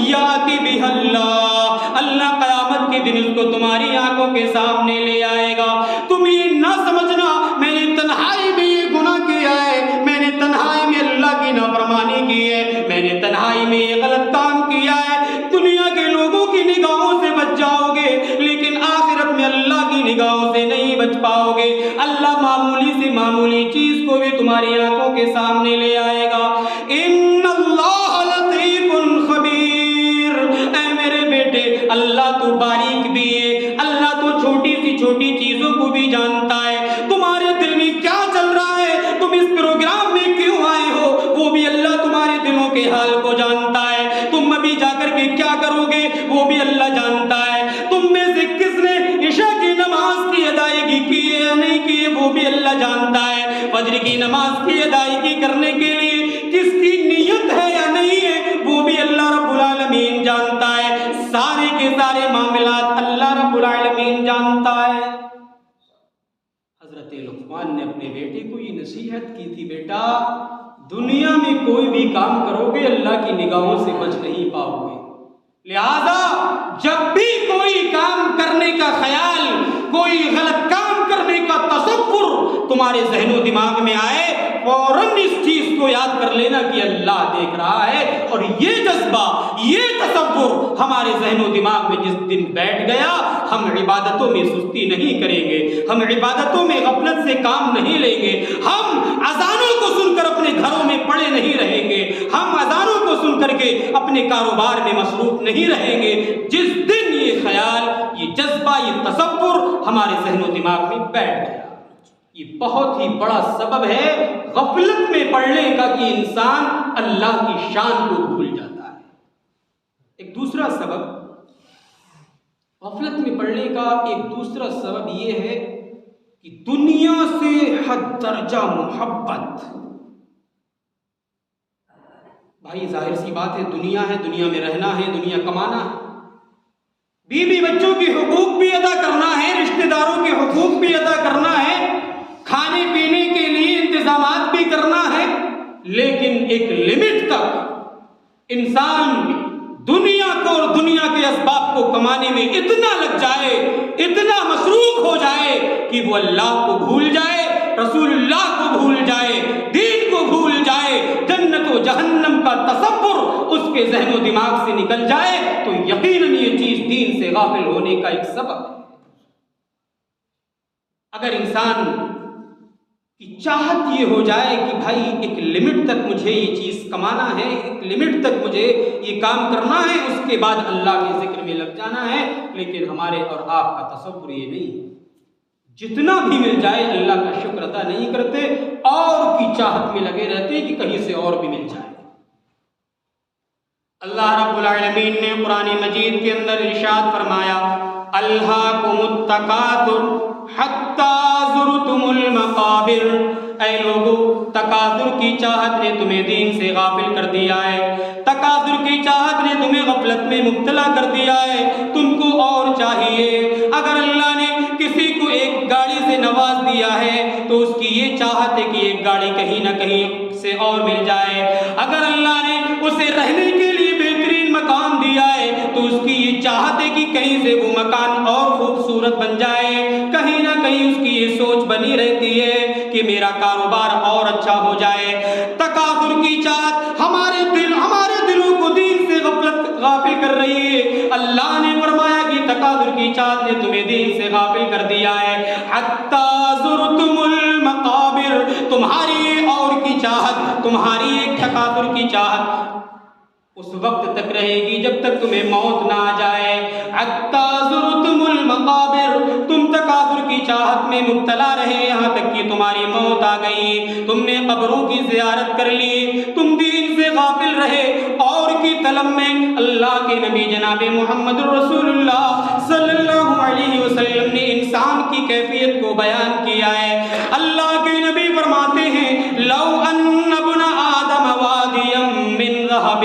یاتی بہ اللہ، اللہ قیامت کے دن اس کو تمہاری آنکھوں کے سامنے لے آئے گا۔ تم یہ نہ سمجھنا میں نے تنہائی میں یہ گناہ کیا ہے، میں نے تنہائی میں اللہ کی نافرمانی کی ہے، میں نے تنہائی میں یہ غلط کام کیا ہے، دنیا کے لوگوں کی نگاہوں سے بچ جاؤ گے لیکن آخرت میں اللہ کی نگاہوں سے نہیں بچ پاؤ گے۔ اللہ معمولی سے معمولی چیز کو بھی تمہاری آنکھوں کے سامنے لے آئے گا۔ ان اللہ لطیف خبیر، تو باریک بھی ہے، اللہ تو چھوٹی سی چھوٹی چیزوں کو بھی جانتا ہے۔ تمہارے دل میں کیا چل رہا ہے، تم اس پروگرام میں کیوں آئے ہو، وہ بھی اللہ تمہارے دلوں کے حال کو جانتا ہے۔ تم ابھی جا کر کے کیا کرو گے وہ بھی اللہ جانتا ہے۔ تم میں سے کس نے عشاء کی نماز کی ادائیگی کی ہے یا نہیں کی ہے وہ بھی اللہ جانتا ہے۔ فجر کی نماز کی ادائیگی کرنے کے لیے کس کی نیت ہے یا نہیں ہے وہ بھی اللہ رب العالمین جانتا ہے۔ سارے کے سارے معاملات اللہ رب العالمین جانتا ہے۔ حضرت لقمان نے اپنے بیٹے کو یہ نصیحت کی تھی، بیٹا دنیا میں کوئی بھی کام کرو گے اللہ کی نگاہوں سے بچ نہیں پاؤ گے، لہذا جب بھی کوئی کام کرنے کا خیال، کوئی غلط کام کرنے کا تصور تمہارے ذہن و دماغ میں آئے، فوراً اس چیز کو یاد کر لینا کہ اللہ دیکھ رہا ہے، اور یہ جذبہ، یہ تصور ہمارے ذہن و دماغ میں جس دن بیٹھ گیا، ہم عبادتوں میں سستی نہیں کریں گے، ہم عبادتوں میں غفلت سے کام نہیں لیں گے، ہم اذانوں کو سن کر اپنے گھروں میں پڑے نہیں رہیں گے، ہم اذانوں کو سن کر کے اپنے کاروبار میں مصروف نہیں رہیں گے۔ جس دن یہ خیال، یہ جذبہ، یہ تصور ہمارے ذہن و دماغ میں بیٹھ گیا، یہ بہت ہی بڑا سبب ہے غفلت میں پڑنے کا کہ انسان اللہ کی شان کو بھول جاتا ہے۔ ایک دوسرا سبب غفلت میں پڑنے کا، ایک دوسرا سبب یہ ہے کہ دنیا سے حد درجہ محبت۔ بھائی ظاہر سی بات ہے، دنیا ہے، دنیا میں رہنا ہے، دنیا کمانا ہے، بیوی بچوں کے حقوق بھی ادا کرنا ہے، رشتہ داروں کے حقوق بھی ادا کرنا ہے، کھانے پینے کے لیے انتظامات بھی کرنا ہے، لیکن ایک لمٹ تک انسان دنیا کو اور دنیا کے اسباب کو کمانے میں اتنا لگ جائے، اتنا مصروف ہو جائے کہ وہ اللہ کو بھول جائے، رسول اللہ کو بھول جائے، دین کو بھول جائے، جنت و جہنم کا تصور اس کے ذہن و دماغ سے نکل جائے، تو یقیناً یہ چیز دین سے غافل ہونے کا ایک سبب ہے۔ اگر انسان کی چاہت یہ ہو جائے کہ بھائی ایک لمٹ تک مجھے یہ چیز کمانا ہے، ایک لمٹ تک مجھے یہ کام کرنا ہے، اس کے بعد اللہ کے ذکر میں لگ جانا ہے، لیکن ہمارے اور آپ کا تصور یہ نہیں ہے۔ جتنا بھی مل جائے اللہ کا شکر ادا نہیں کرتے، اور کی چاہت میں لگے رہتے کہ کہیں سے اور بھی مل جائے۔ اللہ رب العالمین نے قرآن مجید کے اندر ارشاد فرمایا، الہاکم التکاثر حتی زرتم المقابر۔ اے لوگو، تکاثر کی چاہت نے تمہیں دین سے غافل کر دیا ہے، تکاثر کی چاہت نے تمہیں غفلت میں مبتلا کر دیا ہے۔ تم کو اور چاہیے، اگر اللہ نے کسی کو ایک گاڑی سے نواز دیا ہے تو اس کی یہ چاہت ہے کہ ایک گاڑی کہیں نہ کہیں سے اور مل جائے۔ اگر اللہ نے اسے رہنے کے لیے بہترین مکان دیا ہے تو اس کی یہ چاہت ہے کہ کہیں سے وہ مکان اور خوبصورت بن جائے، کہیں نہ کہیں اس کی یہ سوچ بنی رہتی ہے کہ میرا کاروبار اور اچھا ہو جائے۔ تکاثر کی چاہت ہمارے دلوں کو دین سے غافل کر رہی ہے۔ اللہ نے فرمایا کہ تکاثر کی چاہت نے تمہیں دین سے غافل کر دیا ہے۔ حتی زرتم المقابر، تمہاری اور کی چاہت، تمہاری ایک تکاثر کی چاہت اس وقت تک رہے گی جب تک تمہیں موت نہ آ جائے۔ حتی زرتم المقابر، تم تکاثر کی چاہت میں مبتلا رہے یہاں تک کہ تمہاری موت آ گئی، تم نے قبروں کی زیارت کر لی، تم دین سے غافل رہے، اور کی طلب میں اللہ کے نبی جناب محمد رسول اللہ صلی اللہ علیہ وسلم نے انسان کی کیفیت کو بیان کیا ہے۔ اللہ کے نبی فرماتے ہیں، لو ان ابن آدم وادیا من ذهب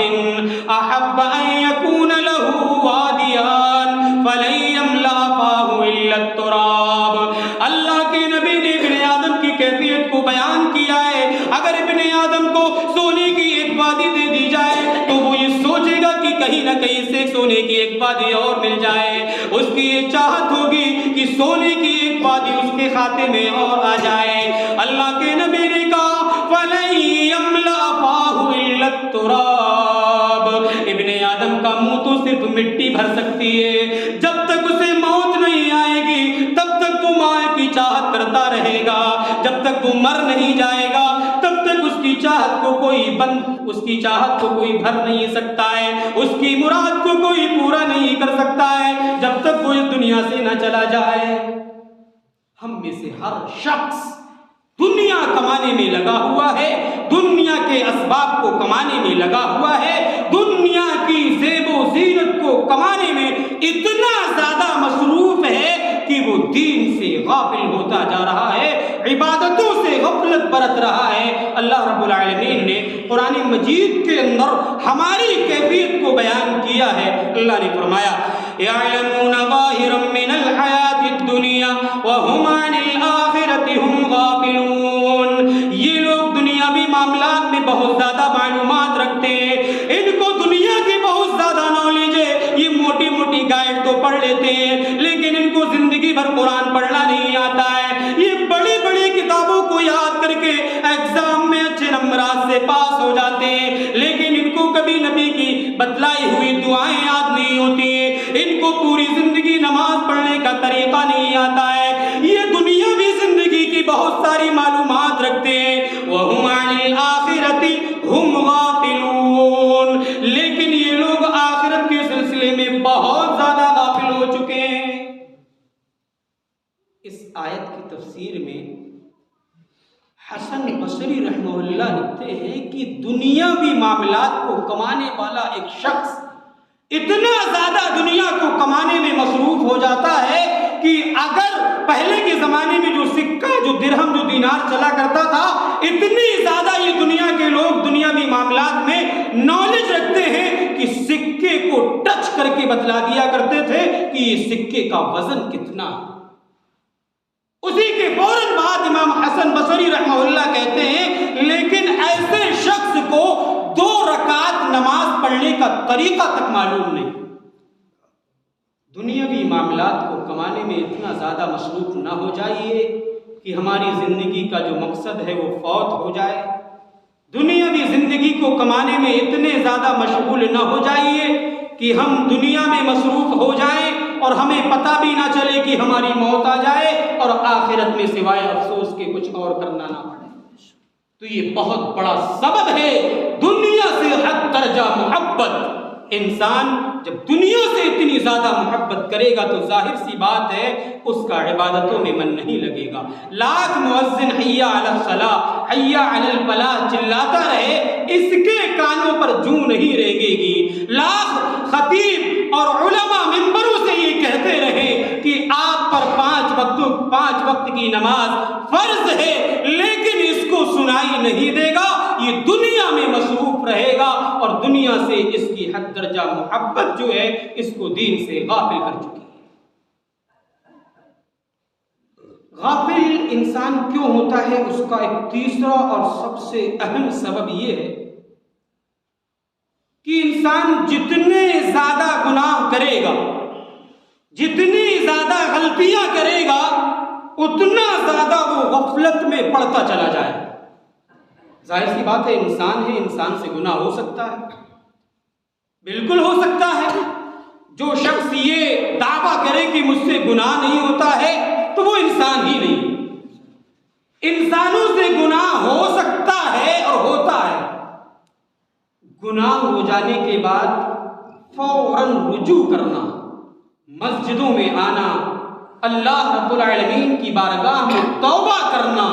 احب ان يكون له وادیان فلن يملأ فاه الا التراب۔ اللہ کے نبی نے ابن آدم کی کیفیت کو بیان کیا ہے، اگر ابن آدم کو سونے کی ایک وادی دے دی جائے تو وہ یہ سوچے گا کہ کہیں نہ کہیں سے سونے کی ایک وادی اور مل جائے، اس کی یہ چاہت ہوگی کہ سونے کی ایک وادی اس کے کھاتے میں اور آ جائے۔ اللہ کے نبی نے کہا، فَلَن يَمْلَأَ فَاهُ إِلَّا التُّرَابُ، ابن آدم کا منہ تو صرف مٹی بھر سکتی ہے، جب تک اسے موت نہیں آئے گی تب تک وہ مال کی چاہت کرتا رہے گا، جب تک وہ مر نہیں جائے گا تب تک اس کی چاہت کو کوئی بھر نہیں سکتا ہے، اس کی مراد کو کوئی پورا نہیں کر سکتا ہے۔ جب چلا جائے۔ ہم میں سے ہر شخص دنیا کمانے میں لگا ہوا ہے، دنیا کے اسباب کو کمانے میں لگا ہوا ہے، دنیا کی زیب و زینت کو کمانے میں اتنا زیادہ مصروف ہے کہ وہ دین سے غافل ہوتا جا رہا ہے، عبادتوں سے غفلت برت رہا ہے۔ اللہ رب العالمین نے قرآن مجید کے اندر ہماری کیفیت کو بیان کیا ہے۔ اللہ نے فرمایا یعلمون ظاہرا من الحیات الدنیا وہم عن الآخرۃ ہم غافلون۔ یہ لوگ دنیاوی معاملات میں بہت زیادہ معلومات رکھتے ہیں، ان کو دنیا کی بہت زیادہ نالج ہے، یہ موٹی موٹی گائیڈ تو پڑھ لیتے ہیں لیکن ان کو زندگی بھر قرآن پڑھنا نہیں آتا ہے، یہ بڑی بڑی کتابوں کو یاد کر کے ایگزام میں اچھے نمبرات سے پاس ہو جاتے ہیں لیکن ان کو کبھی نبی کی بتلائی ہوئی دعائیں یاد نہیں ہوتی ہیں، ان کو پوری زندگی نماز پڑھنے کا طریقہ نہیں آتا ہے، یہ دنیاوی زندگی کی بہت ساری معلومات رکھتے ہیں۔ وَهُمْ عَنِ الْآخِرَةِ هُمْ غَافِلُونَ، لیکن یہ لوگ آخرت کے سلسلے میں بہت زیادہ غافل ہو چکے ہیں۔ اس آیت کی تفسیر میں حسن بصری رحمہ اللہ لکھتے ہیں کہ دنیاوی معاملات کو کمانے والا ایک شخص اتنا زیادہ دنیا کو کمانے میں مصروف ہو جاتا ہے کہ اگر پہلے کے زمانے میں جو سکہ، جو درہم، جو دینار چلا کرتا تھا، اتنی زیادہ یہ دنیا کے لوگ دنیاوی معاملات میں نالج رکھتے ہیں کہ سکے کو ٹچ کر کے بتلا دیا کرتے تھے کہ یہ سکے کا وزن کتنا ہے۔ اسی کے فوراً بعد امام حسن بصری رحمہ اللہ کہتے ہیں لیکن ایسے شخص کو 2 رکعت نماز پڑھنے کا طریقہ تک معلوم نہیں۔ دنیاوی معاملات کو کمانے میں اتنا زیادہ مصروف نہ ہو جائیے کہ ہماری زندگی کا جو مقصد ہے وہ فوت ہو جائے، دنیاوی زندگی کو کمانے میں اتنے زیادہ مشغول نہ ہو جائیے کہ ہم دنیا میں مصروف ہو جائیں اور ہمیں پتہ بھی نہ چلے کہ ہماری موت آ جائے اور آخرت میں سوائے افسوس کے کچھ اور کرنا نہ پڑے۔ تو یہ بہت بڑا سبب ہے دنیا سے حد درجہ محبت۔ انسان جب دنیا سے اتنی زیادہ محبت کرے گا تو ظاہر سی بات ہے اس کا عبادتوں میں من نہیں لگے گا۔ لاکھ مؤذن حی علی الصلاۃ حی علی الفلاح چلاتا رہے، اس کے کانوں پر جوں نہیں رہے گی۔ لاکھ خطیب اور علماء منبروں سے یہ کہتے رہے کہ آپ پر 5 وقت کی نماز فرض ہے لیکن اس کو سنائی نہیں دے گا، یہ دنیا میں مصروف رہے گا اور دنیا سے اس کی حد درجہ محبت جو ہے اس کو دین سے غافل کر چکی ہے۔ غافل انسان کیوں ہوتا ہے؟ اس کا ایک تیسرا اور سب سے اہم سبب یہ ہے کہ انسان جتنے زیادہ گناہ کرے گا، جتنی زیادہ غلطیاں کرے گا، اتنا زیادہ وہ غفلت میں پڑتا چلا جائے۔ ظاہر سی بات ہے، انسان ہے، انسان سے گناہ ہو سکتا ہے، بالکل ہو سکتا ہے۔ جو شخص یہ دعویٰ کرے کہ مجھ سے گناہ نہیں ہوتا ہے تو وہ انسان ہی نہیں۔ انسانوں سے گناہ ہو سکتا ہے اور ہوتا ہے، گناہ ہو جانے کے بعد فوراً رجوع کرنا، مسجدوں میں آنا، اللہ رب العالمین کی بارگاہ میں توبہ کرنا،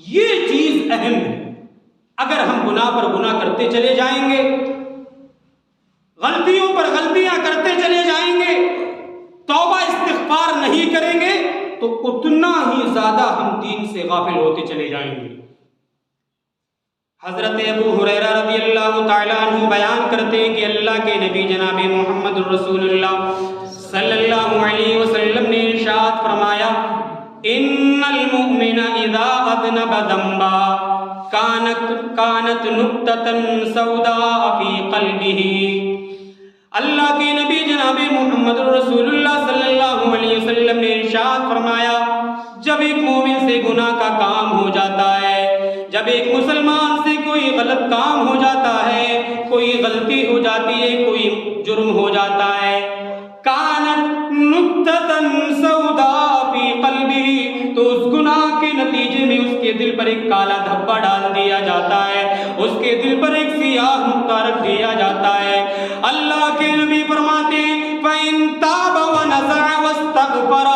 یہ چیز اہم ہے۔ اگر ہم گناہ پر گناہ کرتے چلے جائیں گے، غلطیوں پر غلطیاں کرتے چلے جائیں گے، توبہ استغفار نہیں کریں گے تو اتنا ہی زیادہ ہم دین سے غافل ہوتے چلے جائیں گے۔ حضرت ابو ہریرہ رضی اللہ تعالیٰ عنہ بیان کرتے ہیں کہ اللہ کے نبی جناب محمد رسول اللہ صلی اللہ علیہ وسلم نے ارشاد فرمایا، ان المؤمن اذا اذنب ذنبا کانت نقطۃ سوداء فی قلبہ۔ اللہ کے نبی جناب محمد رسول اللہ صلی اللہ علیہ وسلم نے ارشاد فرمایا، جب ایک مومن سے گناہ کا کام ہو جاتا ہے، جب ایک مسلمان سے کوئی غلط کام ہو جاتا ہے، کوئی غلطی ہو جاتی ہے، کوئی جرم ہو جاتا ہے، کانت نقطۃ سوداء فی قلبہ، تو اس گناہ کے نتیجے میں اس کے دل پر ایک کالا دھبا ڈال دیا جاتا ہے، اس کے دل پر ایک سیاہ نقطہ رکھ دیا جاتا ہے۔ اللہ کے نبی فرماتے ہیں، فَإِن تَابَ وَنَزَعَ وَاسْتَغْفَرَ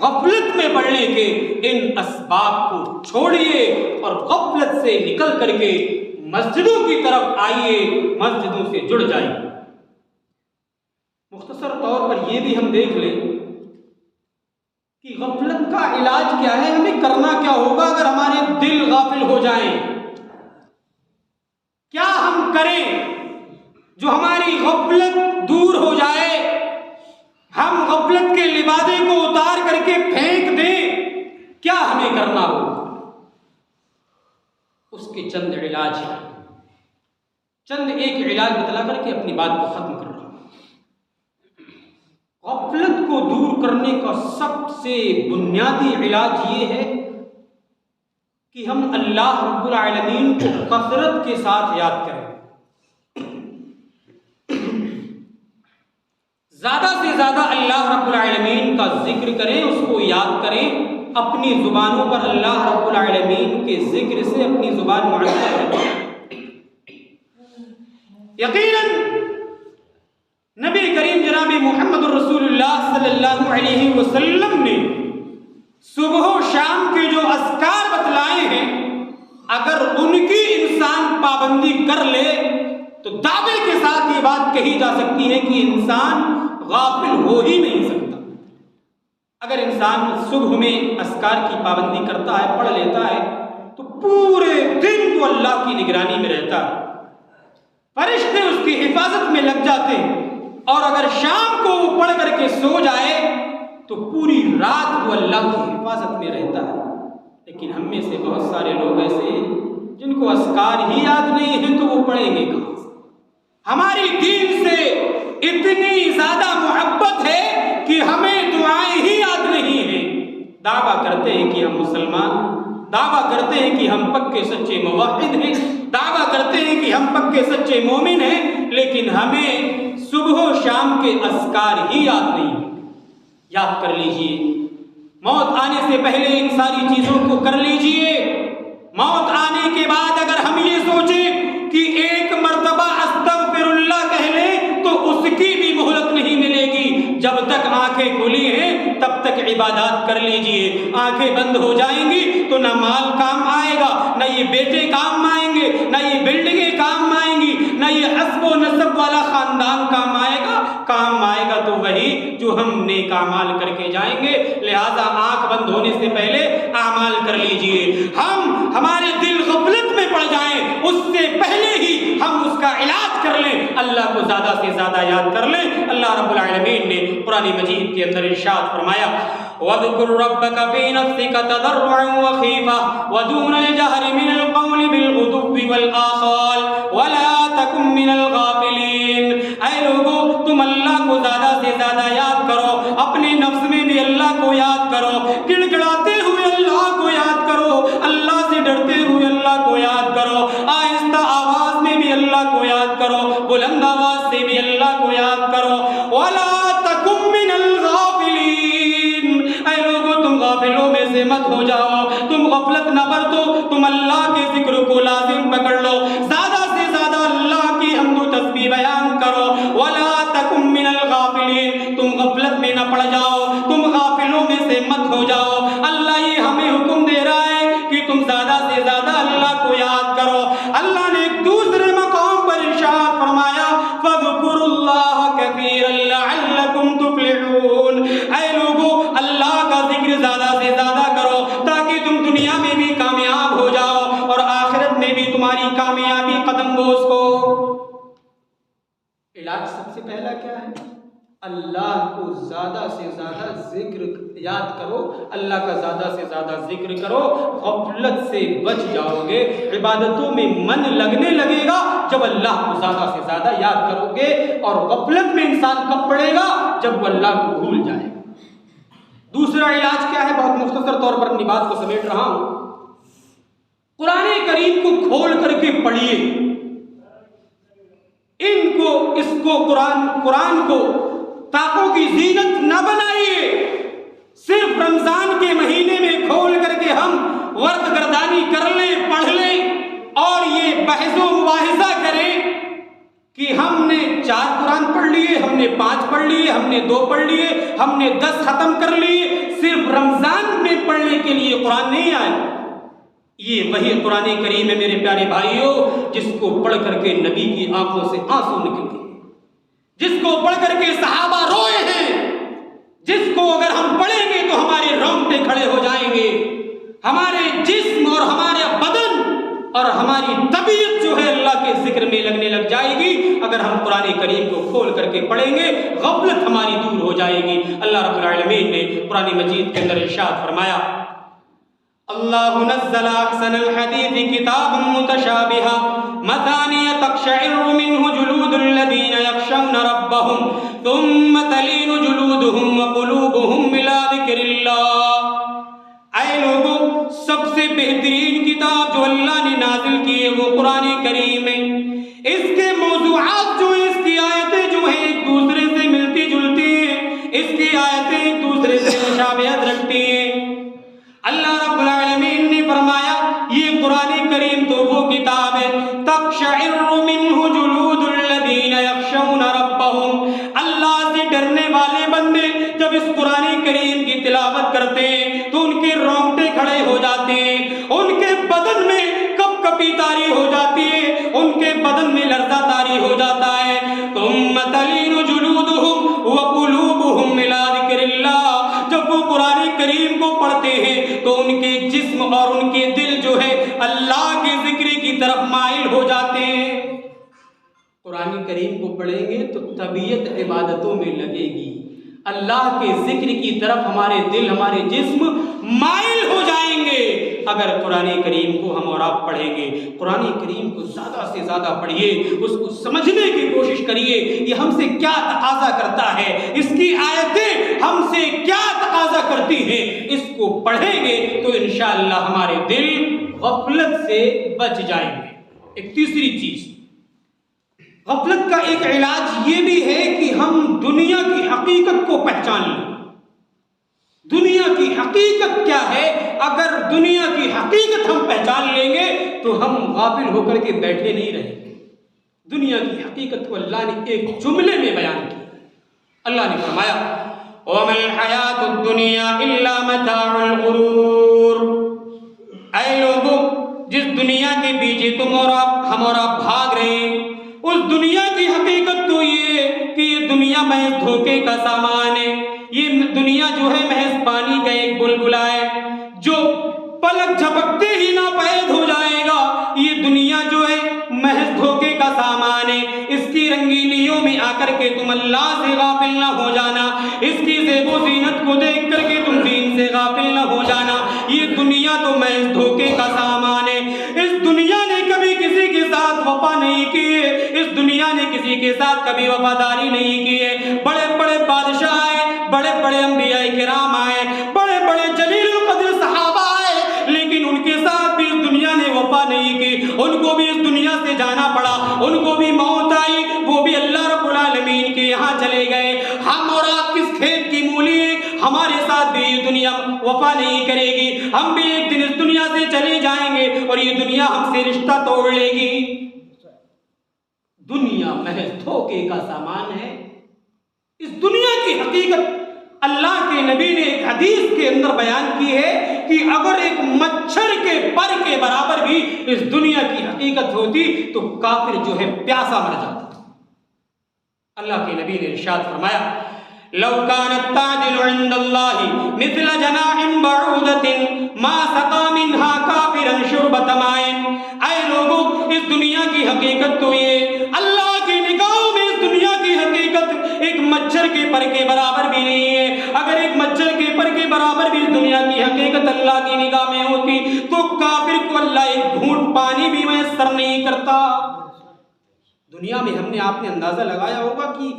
غفلت میں پڑنے کے ان اسباب کو چھوڑیے اور غفلت سے نکل کر کے مسجدوں کی طرف آئیے، مسجدوں سے جڑ جائیے۔ مختصر طور پر یہ بھی ہم دیکھ لیں کہ غفلت کا علاج کیا ہے، ہمیں کرنا کیا ہوگا اگر ہمارے دل غافل ہو جائیں۔ کیا ہم کریں جو ہماری غفلت دور ہو جائے، ہم غفلت کے لبادے کو اتار کر کے پھینک دیں؟ کیا ہمیں کرنا ہوگا؟ اس کے چند علاج ہیں، چند ایک علاج بتلا کر کے اپنی بات کو ختم کر رہا ہوں۔ غفلت کو دور کرنے کا سب سے بنیادی علاج یہ ہے کہ ہم اللہ رب العالمین کو کثرت کے ساتھ یاد کریں، زیادہ سے زیادہ اللہ رب العالمین کا ذکر کریں، اس کو یاد کریں، اپنی زبانوں پر اللہ رب العالمین کے ذکر سے اپنی زبان معطر رکھیں۔ یقیناً نبی کریم جناب محمد رسول اللہ صلی اللہ علیہ وسلم نے صبح و شام کے جو اذکار بتلائے ہیں، اگر ان کی انسان پابندی کر لے تو دعوے کے ساتھ یہ بات کہی جا سکتی ہے کہ انسان غافل ہو ہی نہیں سکتا۔ اگر انسان صبح میں اذکار کی پابندی کرتا ہے، پڑھ لیتا ہے، تو پورے دن وہ اللہ کی نگرانی میں رہتا ہے، فرشتے اس کی حفاظت میں لگ جاتے ہیں، اور اگر شام کو وہ پڑھ کر کے سو جائے تو پوری رات وہ اللہ کی حفاظت میں رہتا ہے۔ لیکن ہم میں سے بہت سارے لوگ ایسے ہیں جن کو اذکار ہی یاد نہیں ہے، تو وہ پڑھیں گے کہاں سے؟ ہماری دین سے اتنی زیادہ محبت ہے کہ ہمیں دعائیں ہی یاد نہیں ہیں۔ دعویٰ کرتے ہیں کہ ہم مسلمان، دعویٰ کرتے ہیں کہ ہم پکے سچے موحد ہیں، دعویٰ کرتے ہیں کہ ہم پکے سچے مومن ہیں، لیکن ہمیں صبح و شام کے اذکار ہی یاد نہیں۔ یاد کر لیجئے، موت آنے سے پہلے ان ساری چیزوں کو کر لیجئے۔ موت آنے کے بعد اگر ہم یہ سوچیں کہ ایک مرتبہ استغفر اللہ کہہ لیں تو اس کی بھی مہلت نہیں ملے گی۔ جب تک آنکھیں کھلی ہیں تب تک عبادات کر لیجئے۔ آنکھیں بند ہو جائیں گی تو نہ مال کام آئے گا، نہ یہ بیٹے کام آئیں گے، نہ یہ بلڈنگیں کام آئیں گی، نہ یہ حسب و نسب والا خاندان کام آئے گا۔ کام آئے گا تو وہی جو ہم نیک اعمال کر کے جائیں گے۔ لہذا آنکھ بند ہونے سے پہلے اعمال کر لیجئے۔ ہمارے دل غفلت میں پڑ جائیں اس سے پہلے ہی ہم اس کا علاج کر لیں، اللہ کو زیادہ سے زیادہ یاد کر لیں۔ اللہ رب العالمین نے قرآن مجید کے اندر ارشاد فرمایا، وَاذْكُرْ رَبَّكَ فِي نَفْسِكَ تَضَرُّعًا وَخِيفَةً وَدُونَ الْجَهْرِ مِنَ الْقَوْلِ بِالْغُدُوِّ وَالْآصَالِ وَلَا تَكُن مِّنَ الْغَافِلِينَ۔ اے لوگو، تم اللہ کو زیادہ سے زیادہ یاد کرو، اپنے نفس میں بھی اللہ کو یاد کرو، گڑگڑاتے ہوئے اللہ کو یاد کرو، اللہ سے ڈرتے ہوئے اللہ کو یاد کرو، آہستہ آواز میں بھی اللہ کو یاد کرو، بلند آواز سے بھی اللہ کو یاد کرو۔ وَلَا تَكُن مِّنَ الْغَافِلِينَ۔ اے لوگو، تم غافلوں میں سے مت ہو جاؤ، تم غفلت نہ برتو، تم اللہ کے ذکر کو لازم پکڑ لو، زیادہ سے زیادہ اللہ کی حمد و تسبیح بیان کرو۔ وَلَا تَكُن مِّنَ الْغَافِلِينَ۔ تم غفلت میں نہ پڑ جاؤ، تم غافلوں میں سے مت ہو جاؤ۔ اللہ یہ ہمیں حکم دے رہا ہے کہ تم زیادہ سے زیادہ اللہ کو یاد کرو۔ اللہ نے ایک دوسرے مقام پر ارشاد فرمایا، فَاذْكُرُوا اللَّهَ كَثِيرًا لَعَلَّكُمْ تُفْلِحُونَ۔ اے لوگو، اللہ کا ذکر زیادہ سے زیادہ کرو تاکہ تم دنیا میں بھی کامیاب ہو جاؤ اور آخرت میں بھی تمہاری کامیابی قدم بوس ہو۔ علاج سب سے پہلا کیا ہے؟ اللہ کو زیادہ سے زیادہ ذکر یاد کرو، اللہ کا زیادہ سے زیادہ ذکر کرو، غفلت سے بچ جاؤ گے۔ عبادتوں میں من لگنے لگے گا جب اللہ کو زیادہ سے زیادہ یاد کرو گے، اور غفلت میں انسان کب پڑے گا؟ جب وہ اللہ کو بھول جائے گا۔ دوسرا علاج کیا ہے؟ بہت مختصر طور پر اپنی بات کو سمیٹ رہا ہوں۔ قرآن کریم کو کھول کر کے پڑھیے، قرآن کو طاقوں کی زینت نہ بنائیے۔ صرف رمضان کے مہینے میں کھول کر کے ہم ورد گردانی کر لیں، پڑھ لیں، اور یہ بحث و مباحثہ کریں کہ ہم نے 4 قرآن پڑھ لیے، ہم نے 5 پڑھ لیے، ہم نے 2 پڑھ لیے، ہم نے 10 ختم کر لیے۔ صرف میدان میں پڑھنے کے لیے قرآن نہیں آیا. یہ وہی قرآن کریم ہے میرے پیارے بھائیوں، جس کو پڑھ کر کے نبی کی آنکھوں سے آنسو نکلتے ہیں، جس کو پڑھ کر کے صحابہ روئے ہیں، جس کو اگر ہم پڑھیں گے تو ہمارے رونگٹے کھڑے ہو جائیں گے، ہمارے جسم اور ہمارے بدن اور ہماری طبیعت جو ہے اللہ کے ذکر میں لگنے لگ جائے گی. اگر ہم قرآن کریم کو کھول کر کے پڑھیں گے غفلت ہماری دور ہو جائے گی. اللہ رب العالمین نے قرآن مجید کے اندر ارشاد فرمایا، اللہ نزل احسن الحدیث کتابا متشابہا مثانیہ تقشعر منہ جلود الذین یخشون ربہم ثم تلین جلودہم وقلوبہم الی ذکر اللہ. اے لوگوں، سب سے بہترین کتاب جو اللہ نے نازل کی ہے وہ قرآن کریم ہے. اس کے موضوعات جو ہیں، اس کی آیتیں جو ہیں ایک دوسرے سے ملتی جلتی ہیں، اس کی آیتیں ایک دوسرے سے مشابہت رکھتی ہیں. اللہ رب العالمین نے فرمایا یہ قرآن کریم تو وہ کتاب ہے تقشعر منہ جلود الذین یخشون ربہم. اللہ سے ڈرنے والے بندے جب اس قرآن کریم کی تلاوت کرتے ہیں تو ان کے رونگٹے کھڑے ہو جاتے ہیں، ان کے بدن میں کپ کپی طاری ہو جاتی ہے، ان کے بدن میں لرزہ طاری ہو جاتا ہے. ثم تلین جلودہم وقلوبہم الی ذکر اللہ. جب وہ قرآن کریم کو پڑھتے ہیں تو ان کے جسم اور ان کے دل جو ہے اللہ کے ذکر کی طرف مائل ہو جاتے ہیں. قرآن کریم کو پڑھیں گے تو طبیعت عبادتوں میں لگے گی، اللہ کے ذکر کی طرف ہمارے دل ہمارے جسم مائل ہو جائیں گے. اگر قرآن کریم کو ہم اور آپ پڑھیں گے، قرآن کریم کو زیادہ سے زیادہ پڑھیے، اس کو سمجھنے کی کوشش کریے یہ ہم سے کیا تقاضا کرتا ہے، اس کی آیتیں ہم سے کیا تقاضا کرتی ہیں. اس کو پڑھیں گے تو انشاءاللہ ہمارے دل غفلت سے بچ جائیں گے. ایک تیسری چیز، غفلت کا ایک علاج یہ بھی ہے کہ ہم دنیا کی حقیقت کو پہچان لیں. دنیا کی حقیقت کیا ہے؟ اگر دنیا کی حقیقت ہم پہچان لیں گے تو ہم غافل ہو کر کے بیٹھے نہیں رہیں گے. دنیا کی حقیقت کو اللہ نے ایک جملے میں بیان کیا. اللہ نے فرمایا وَمَا الْحَيَاةُ الدُّنْيَا إِلَّا مَتَاعُ الْغُرُورِ. اے لوگوں، جس دنیا کے پیچھے تم اور ہم اور آپ بھاگ رہے ہیں، اس دنیا کی حقیقت تو یہ ہے کہ یہ دنیا محض دھوکے کا سامان ہے. یہ دنیا جو ہے محض پانی کا ایک بلبلا ہے جو پلک جھپکتے ہی ناپید ہو جائے گا. یہ دنیا جو ہے محض دھوکے کا سامان ہے. اس کی رنگینیوں میں آ کر کے تم اللہ سے غافل نہ ہو جانا، اس کی زیب و زینت کو دیکھ کر کے تم دین سے غافل نہ ہو جانا. یہ دنیا تو محض دھوکے کا سامان ہے. اس دنیا نے کبھی کسی کے ساتھ وفا نہیں کی ہے، اس دنیا نے کسی کے ساتھ کبھی وفاداری نہیں کی ہے. بڑے بڑے بادشاہ آئے، بڑے بڑے انبیاء کرام آئے، بڑے بڑے جلیل القدر صحابہ آئے، لیکن ان کے ساتھ بھی اس دنیا نے وفا نہیں کی. ان کو بھی اس دنیا سے جانا پڑا، ان کو بھی موت آئی، وہ بھی اللہ رب العالمین کے یہاں چلے گئے. ہم اور آپ کس کھیت کی مولی ہیں؟ ہمارے ساتھ بھی یہ دنیا وفا نہیں کرے گی. ہم بھی ایک دن اس دنیا سے چلے جائیں گے اور یہ دنیا ہم سے رشتہ توڑ لے گی. دنیا محض دھوکے کا سامان ہے. اس دنیا کی حقیقت اللہ کے نبی نے ایک حدیث کے اندر بیان کی ہے کہ اگر ایک مچھر کے پر کے برابر بھی اس دنیا کی حقیقت ہوتی تو کافر جو ہے پیاسا مر جاتا. اللہ کے نبی نے ارشاد فرمایا لو كانت تعدل عند الله مثل جناح بعوضة ما سقى منها كافرا شربة ماء. اے لوگوں، اس دنیا کی حقیقت تو یہ اللہ کی نگاہوں میں اس دنیا کی حقیقت ایک مچھر کے پر کے برابر بھی نہیں ہے. اگر ایک مچھر کے پر کے برابر بھی اس دنیا کی حقیقت اللہ کی نگاہ میں ہوتی تو کافر کو اللہ ایک گھونٹ پانی بھی میسر نہیں کرتا. دنیا میں ہم نے آپ نے اندازہ لگایا ہوگا کہ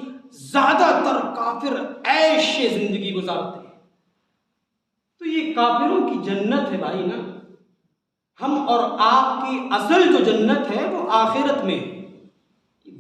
زیادہ تر کافر عیش زندگی گزارتے ہیں. تو یہ کافروں کی جنت ہے بھائی نا. ہم اور آپ کی اصل جو جنت ہے وہ آخرت میں ہے.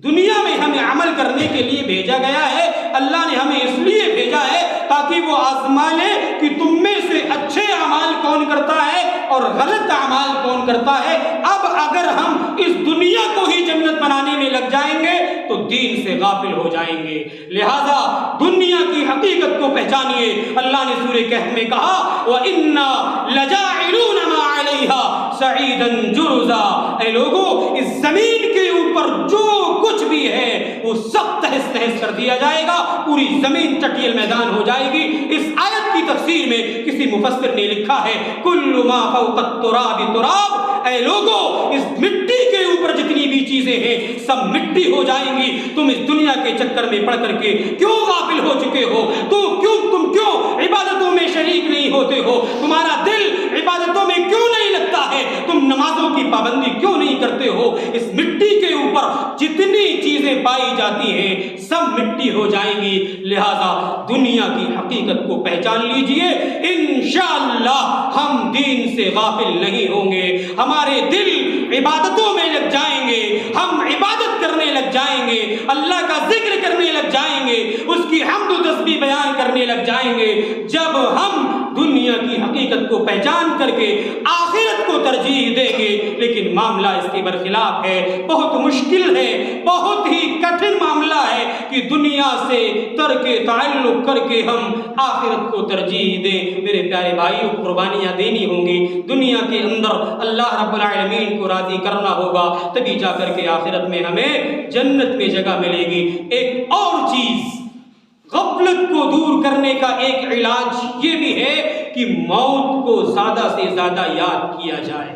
دنیا میں ہمیں عمل کرنے کے لیے بھیجا گیا ہے. اللہ نے ہمیں اس لیے بھیجا ہے تاکہ وہ آزما لے کہ تم میں سے اچھے اعمال کون کرتا ہے اور غلط اعمال کون کرتا ہے. اب اگر ہم اس دنیا کو ہی جنت بنانے میں لگ جائیں گے تو دین سے غافل ہو جائیں گے. لہذا دنیا کی حقیقت کو پہچانیے. اللہ نے سورہ کہف میں کہا وَإِنَّا لَجَاعِلُونَ مَا عَلَيْهَا سَعِيدًا جُرُزًا۔ اے لوگوں، اس زمین کے اوپر جو کچھ بھی ہے وہ سب تہس نہس کر دیا جائے گا، پوری زمین چٹیل میدان ہو جائے گی۔ اس آیت کی تفسیر میں کسی مفسر نے لکھا ہے کل ما فوق التراب تراب، اے لوگوں اس مٹی کے اوپر جتنی بھی چیزیں ہیں سب مٹی ہو جائیں گی۔ تم اس دنیا کے چکر میں پڑ کر کے کیوں غافل ہو چکے ہو؟ تم کیوں عبادتوں میں شریک نہیں ہوتے ہو؟ تمہارا دل عبادتوں میں کیوں نہیں لگتا ہے؟ تم نمازوں کی پابندی کیوں نہیں کرتے ہو؟ اس مٹی کے اوپر جتنی چیزیں پائی جاتی ہیں سب مٹی ہو جائیں گی، لہذا دنیا کی حقیقت کو پہچان لیجئے، انشاءاللہ ہم دین سے غافل نہیں ہوں گے، ہمارے دل عبادتوں میں لگ جائیں گے، ہم عبادت کرنے لگ جائیں گے، اللہ کا ذکر کرنے لگ جائیں گے، اس کی حمد و تسبیح بیان کرنے لگ جائیں گے۔ جب ہم دنیا کی حقیقت کو پہچان کر کے آخرت کو ترجیح دیں گے، لیکن معاملہ اس کے برخلاف ہے، بہت مشکل ہے، بہت ہی کٹھن معاملہ ہے کہ دنیا سے ترک تعلق کر کے ہم آخرت کو ترجیح دیں۔ میرے پیارے بھائیوں، قربانیاں دینی ہوں گی، دنیا کے اندر اللہ رب العالمین کو راضی کرنا ہوگا، تبھی جا کر کے آخرت میں ہمیں جنت میں جگہ ملے گی۔ ایک اور چیز، غفلت کو دور کرنے کا ایک علاج یہ بھی ہے کہ موت کو زیادہ سے زیادہ یاد کیا جائے۔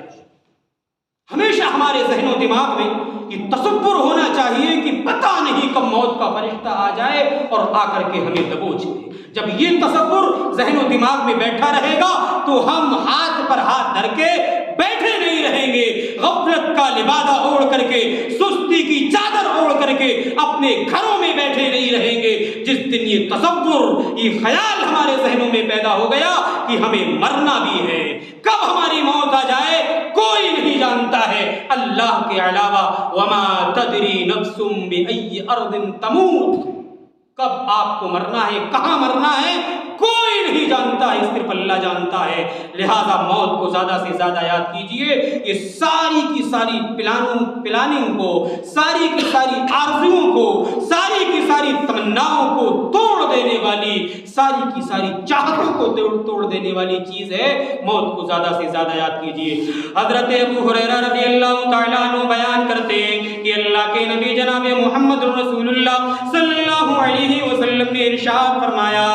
ہمیشہ ہمارے ذہن و دماغ میں یہ تصور ہونا چاہیے کہ پتہ نہیں کب موت کا فرشتہ آ جائے اور آ کر کے ہمیں دبوچ لے۔ جب یہ تصور ذہن و دماغ میں بیٹھا رہے گا تو ہم ہاتھ پر ہاتھ دھر کے بیٹھے نہیں رہیں گے، غفلت کا لبادہ اوڑھ کر کے، سستی کی چادر اوڑھ کر کے اپنے گھروں میں بیٹھے نہیں رہیں گے۔ جس دن یہ تصور، یہ خیال ہمارے ذہنوں میں پیدا ہو گیا کہ ہمیں مرنا بھی ہے، کب ہماری موت آ جائے کوئی نہیں جانتا ہے اللہ کے علاوہ۔ وما تدری نفس بأي ارض تموت، کب آپ کو مرنا ہے، کہاں مرنا ہے کوئی نہیں جانتا ہے، صرف اللہ جانتا ہے۔ لہذا موت کو زیادہ سے زیادہ یاد کیجئے۔ یہ ساری کی ساری پلاننگ کو، ساری کی ساری آرزوؤں کو، ساری کی ساری تمناؤں کو توڑ دینے والی، ساری کی ساری چاہتوں کو توڑ دینے والی چیز ہے۔ موت کو زیادہ سے زیادہ یاد کیجئے۔ حضرت ابو ہریرہ رضی اللہ تعالیٰ عنہ بیان کرتے ہیں کہ اللہ کے نبی جناب محمد رسول اللہ صلی اللہ علیہ وسلم نے ارشاد فرمایا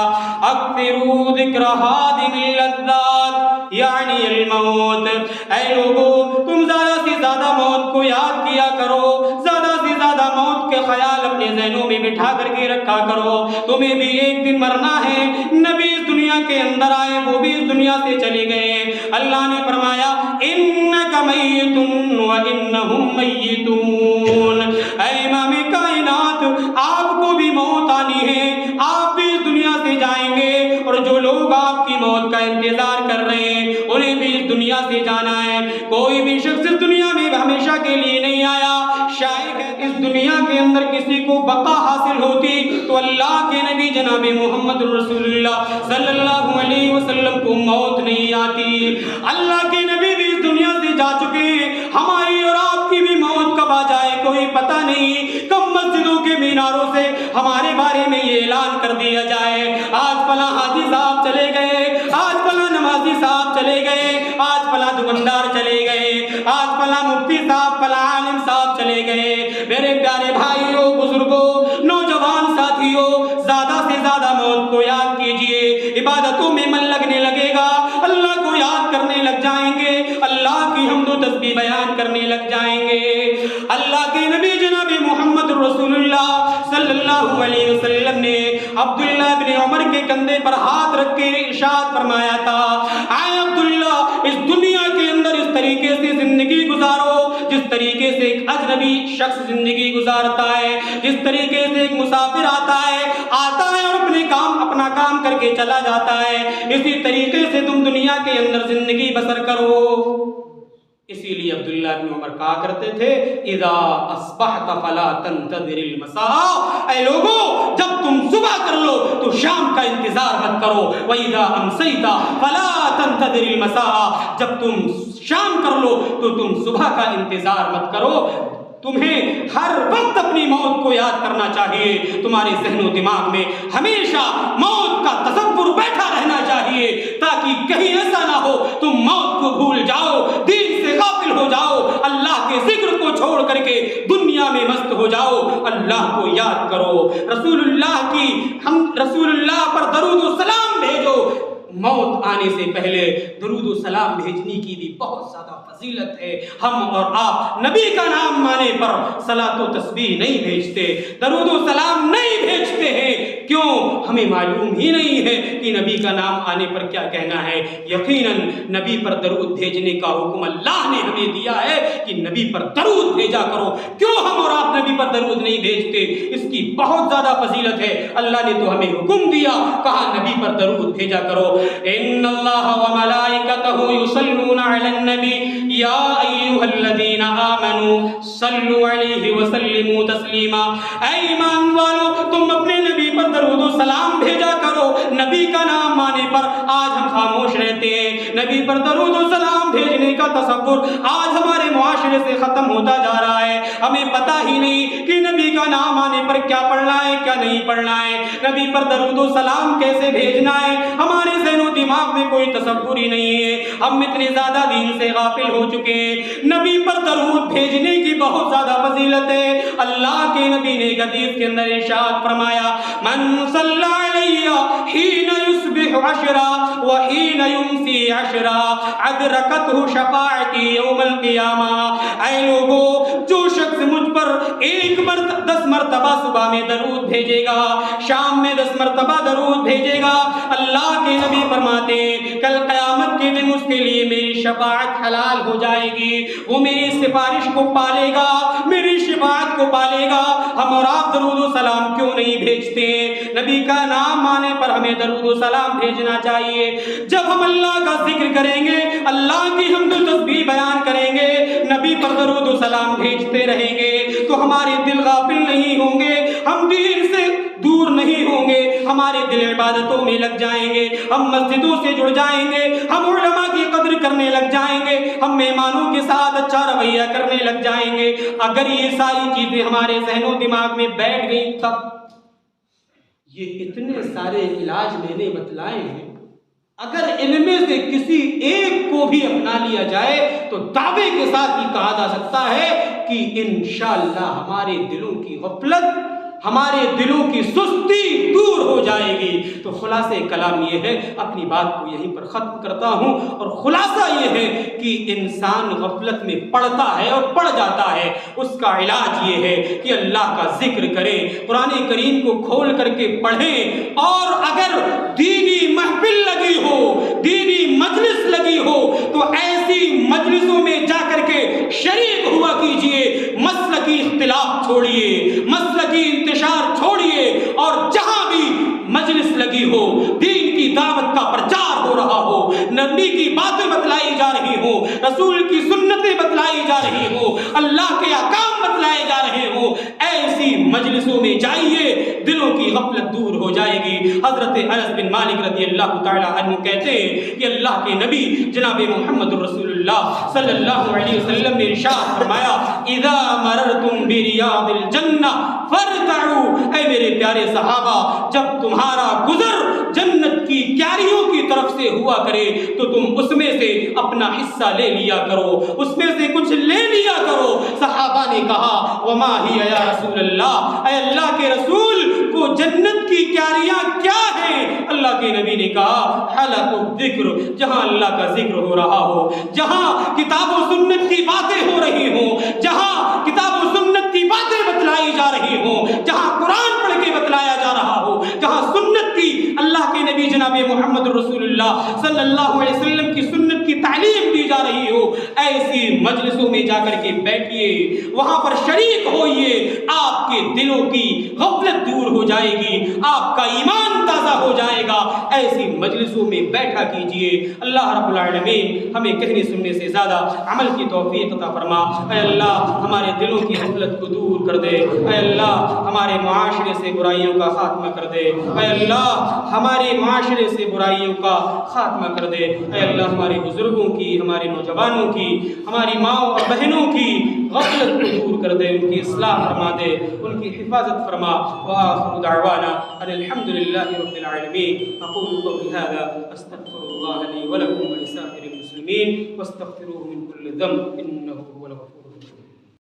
اکثروا ذکر ہادم اللذات یعنی الموت، اے لوگوں تم زیادہ سے زیادہ موت کو یاد کیا کرو، زیادہ سے زیادہ موت کے خیال اپنے ذہنوں میں بٹھا کر کے رکھا کرو۔ تمہیں بھی ایک دن مرنا ہے، نبی اس دنیا کے اندر آئے، وہ بھی اس دنیا سے چلے گئے۔ اللہ نے فرمایا انک میت وانہم میتون، اے امام کائنات آپ کو بھی موت آنی ہے، آپ بھی اس دنیا سے جائیں گے، اور جو لوگ آپ کی موت کا انتظار کر رہے ہیں انہیں بھی اس دنیا سے جانا ہے۔ کوئی بھی شخص اس دنیا میں ہمیشہ کے لیے نہیں آیا، شاید اس دنیا کے اندر کسی کو بقا حاصل ہوتی تو اللہ کے نبی جناب محمد رسول اللہ صلی اللہ علیہ وسلم کو موت نہیں آتی۔ اللہ کے نبی بھی اس دنیا سے جا چکے ہیں، ہماری اور آپ کی بھی موت کب آ جائے کوئی پتہ نہیں، کب مسجدوں کے میناروں سے ہمارے بارے میں یہ اعلان کر دیا جائے آج فلاں حاجی صاحب چلے گئے، آج فلاں نمازی صاحب چلے گئے، آج فلاں دکاندار چلے گئے، آج فلاں مفتی صاحب، فلاں عالم صاحب چلے گئے۔ میرے پیارے بھائیوں، بزرگوں، نوجوان ساتھیوں، زیادہ سے زیادہ موت کو یاد کیجئے، عبادتوں میں من لگنے لگے گا، اللہ کو یاد کرنے لگ جائیں گے، اللہ کی حمد و تسبیح بیان کرنے لگ جائیں گے۔ اللہ کے نبی جناب محمد رسول اللہ صلی اللہ علیہ وسلم نے عبداللہ بن عمر کے کندھے پر ہاتھ رکھ کے ارشاد فرمایا تھا اے عبداللہ اس دنیا کے اندر اس طریقے سے زندگی گزارو جس طریقے سے ایک اجنبی شخص زندگی گزارتا ہے، جس طریقے سے ایک مسافر آتا ہے اور اپنا کام کر کے چلا جاتا ہے، اسی طریقے سے تم دنیا کے اندر زندگی بسر کرو۔ اسی لیے عبداللہ بن عمر کہا کرتے تھے اذا اصبحت فلا تنتظر المساء، اے لوگوں جب تم صبح کر لو تو شام کا انتظار مت کرو، واذا امسیت فلا تنتظر المساء، جب تم شام کر لو تو تم صبح کا انتظار مت کرو۔ تمہیں ہر وقت اپنی موت کو یاد کرنا چاہیے، تمہارے ذہن و دماغ میں ہمیشہ موت کا تصور بیٹھا رہنا چاہیے، تاکہ کہیں ایسا نہ ہو تم موت کو بھول جاؤ، دین سے غافل ہو جاؤ، اللہ کے ذکر کو چھوڑ کر کے دنیا میں مست ہو جاؤ۔ اللہ کو یاد کرو، رسول اللہ پر درود و سلام بھیجو۔ موت آنے سے پہلے درود و سلام بھیجنے کی بھی بہت زیادہ فضیلت ہے۔ ہم اور آپ نبی کا نام آنے پر صلاۃ و تسبیح نہیں بھیجتے، درود و سلام نہیں بھیجتے ہیں، کیوں؟ ہمیں معلوم ہی نہیں ہے کہ نبی کا نام آنے پر کیا کہنا ہے۔ یقیناً نبی پر درود بھیجنے کا حکم اللہ نے ہمیں دیا ہے کہ نبی پر درود بھیجا کرو۔ کیوں ہم اور آپ نبی پر درود نہیں بھیجتے؟ اس کی بہت زیادہ فضیلت ہے۔ اللہ نے تو ہمیں حکم دیا، کہا نبی پر درود بھیجا کرو۔ ان اللہ وملائکتہ یصلون علی النبی یا ایھا الذین آمنوا صلوا علیہ وسلموا تسلیما۔ اے ایمان والو، تم اپنے نبی پر درود و سلام بھیجا کرو۔ نبی کا نام آنے پر آج ہم خاموش رہتے ہیں، نبی پر درود و سلام بھیجنے کا تصور آج ہمارے معاشرے سے ختم ہوتا جا رہا ہے۔ ہمیں پتہ ہی نہیں کہ نبی کا نام آنے پر کیا پڑھنا ہے، کیا نہیں پڑھنا ہے، نبی پر درود و سلام کیسے بھیجنا ہے، ہمارے ذہن و دماغ میں کوئی تصور ہی نہیں ہے۔ ہم اتنے زیادہ دین سے غافل ہو چکے ہیں۔ نبی پر درود بھیجنے کی بہت زیادہ فضیلت ہے۔ اللہ کے نبی نے حدیث کے اندر ارشاد فرمایا، من صلی علیہ حین یصبح عشرا وحین یمسی عشرا ادرکتہ شفاعتی یوم القیامہ۔ اے لوگو، جو شخص مجھ پر 10 مرتبہ صبح میں درود بھیجے گا، شام میں 10 مرتبہ درود بھیجے گا، اللہ کے نبی فرماتے ہیں کل قیامت کے دن اس کے لیے میری شفاعت حلال ہو جائے گی، وہ میری سفارش کو پالے گا، میری شفاعت کو پالے گا۔ ہم اور آپ درود و سلام کیوں نہیں بھیجتے؟ نبی کا نام آنے پر ہمیں درود و سلام بھیجنا چاہیے۔ جب ہم اللہ کا ذکر کریں گے، اللہ کی حمد و تسبیح بیان کریں گے، نبی پر درود و سلام بھیجتے رہیں گے، تو ہمارے دل غافل نہیں ہوں گے، ہم دین سے دور نہیں ہوں گے، ہمارے دل عبادتوں میں لگ جائیں گے، ہم مسجدوں سے جڑ جائیں گے، ہم علماء کی قدر کرنے لگ جائیں گے، ہم مہمانوں کے ساتھ اچھا رویہ کرنے لگ جائیں گے۔ اگر یہ ساری چیزیں ہمارے ذہن و دماغ میں بیٹھ گئی، تب یہ اتنے سارے علاج میں نے بتلائے ہیں، اگر ان میں سے کسی ایک کو بھی اپنا لیا جائے تو دعوے کے ساتھ یہ کہا جا سکتا ہے کہ انشاءاللہ ہمارے دلوں کی غفلت، ہمارے دلوں کی سستی دور ہو جائے گی۔ تو خلاصہ کلام یہ ہے، اپنی بات کو یہیں پر ختم کرتا ہوں، اور خلاصہ یہ ہے کہ انسان غفلت میں پڑتا ہے اور پڑ جاتا ہے، اس کا علاج یہ ہے کہ اللہ کا ذکر کریں، قرآن کریم کو کھول کر کے پڑھیں، اور اگر دینی محفل لگی ہو، دینی مجلس لگی ہو، تو ایسی مجلسوں میں جا کر کے شریک ہوا کیجئے، مسلکی اختلاف چھوڑیے، مسلکی انتشار چھوڑیے، اور جہاں بھی مجلس لگی ہو، دین کی دعوت کا پرچار ہو رہا ہو، نبی کی باتیں بتلائی جا رہی ہو، رسول کی سنتیں بتلائی جا رہی ہو، اللہ کے احکام بتلائے جا رہے ہو، ایسی مجلسوں میں جائیے، دلوں کی غفلت دور ہو جائے گی۔ حضرت انس بن مالک رضی اللہ تعالی عنہ کہتے ہیں کہ اللہ کے نبی جناب محمد رسول اللہ صلی اللہ علیہ وسلم نے ارشاد فرمایا، اذا مررتم بریاض الجنہ فرتعوا۔ اے میرے پیارے صحابہ، جب تمہارا گزر جنت کی کیاریوں کی طرف سے ہوا کرے تو تم اس میں سے اپنا حصہ لے لیا کرو، اس میں سے کچھ لے لیا کرو۔ صحابہ نے کہا، وما ہی یا رسول اللہ، اے اللہ کے رسول، وہ جنت کی کیاریاں کیا ہیں؟ اللہ کے نبی نے کہا، حلق الذکر، جہاں اللہ کا ذکر ہو رہا ہو، جہاں کتاب و سنت کی باتیں ہو رہی ہوں، جہاں کتاب و سنت کی باتیں بتلائی جا رہی ہوں، جہاں قرآن پڑھ کے بتلایا جا رہا ہو، جہاں سنت کی، اللہ کے نبی جناب محمد رسول اللہ صلی اللہ علیہ وسلم کی سنت کی تعلیم دی جا رہی ہو، ایسی مجلسوں میں جا کر کے بیٹھیے، وہاں پر شریک ہوئیے، آپ آپ کے دلوں کی غفلت دور ہو جائے گی، آپ کا ایمان تازہ ہو جائے گا۔ ایسی مجلسوں میں بیٹھا کیجئے۔ اللہ رب العالمین ہمیں کہنے سننے سے زیادہ عمل کی توفیق عطا فرما۔ اے اللہ ہمارے دلوں کی غفلت کو دور کر دے۔ اے اللہ ہمارے معاشرے سے برائیوں کا خاتمہ کر دے۔ اے اللہ ہمارے معاشرے سے برائیوں کا خاتمہ کر دے۔ اے اللہ ہمارے بزرگوں کی، ہمارے نوجوانوں کی، ہماری ماؤں اور بہنوں کی غفلت کو دور کر دے، ان کی اصلاح فرما دے، ان کی حفاظت فرما۔ وآخر دعوانا ان الحمد للہ رب العالمین۔ اقول قولی ھذا استغفر اللہ لی ولکم ولسائر المسلمین واستغفروہ من کل ذنب انہ هو الغفور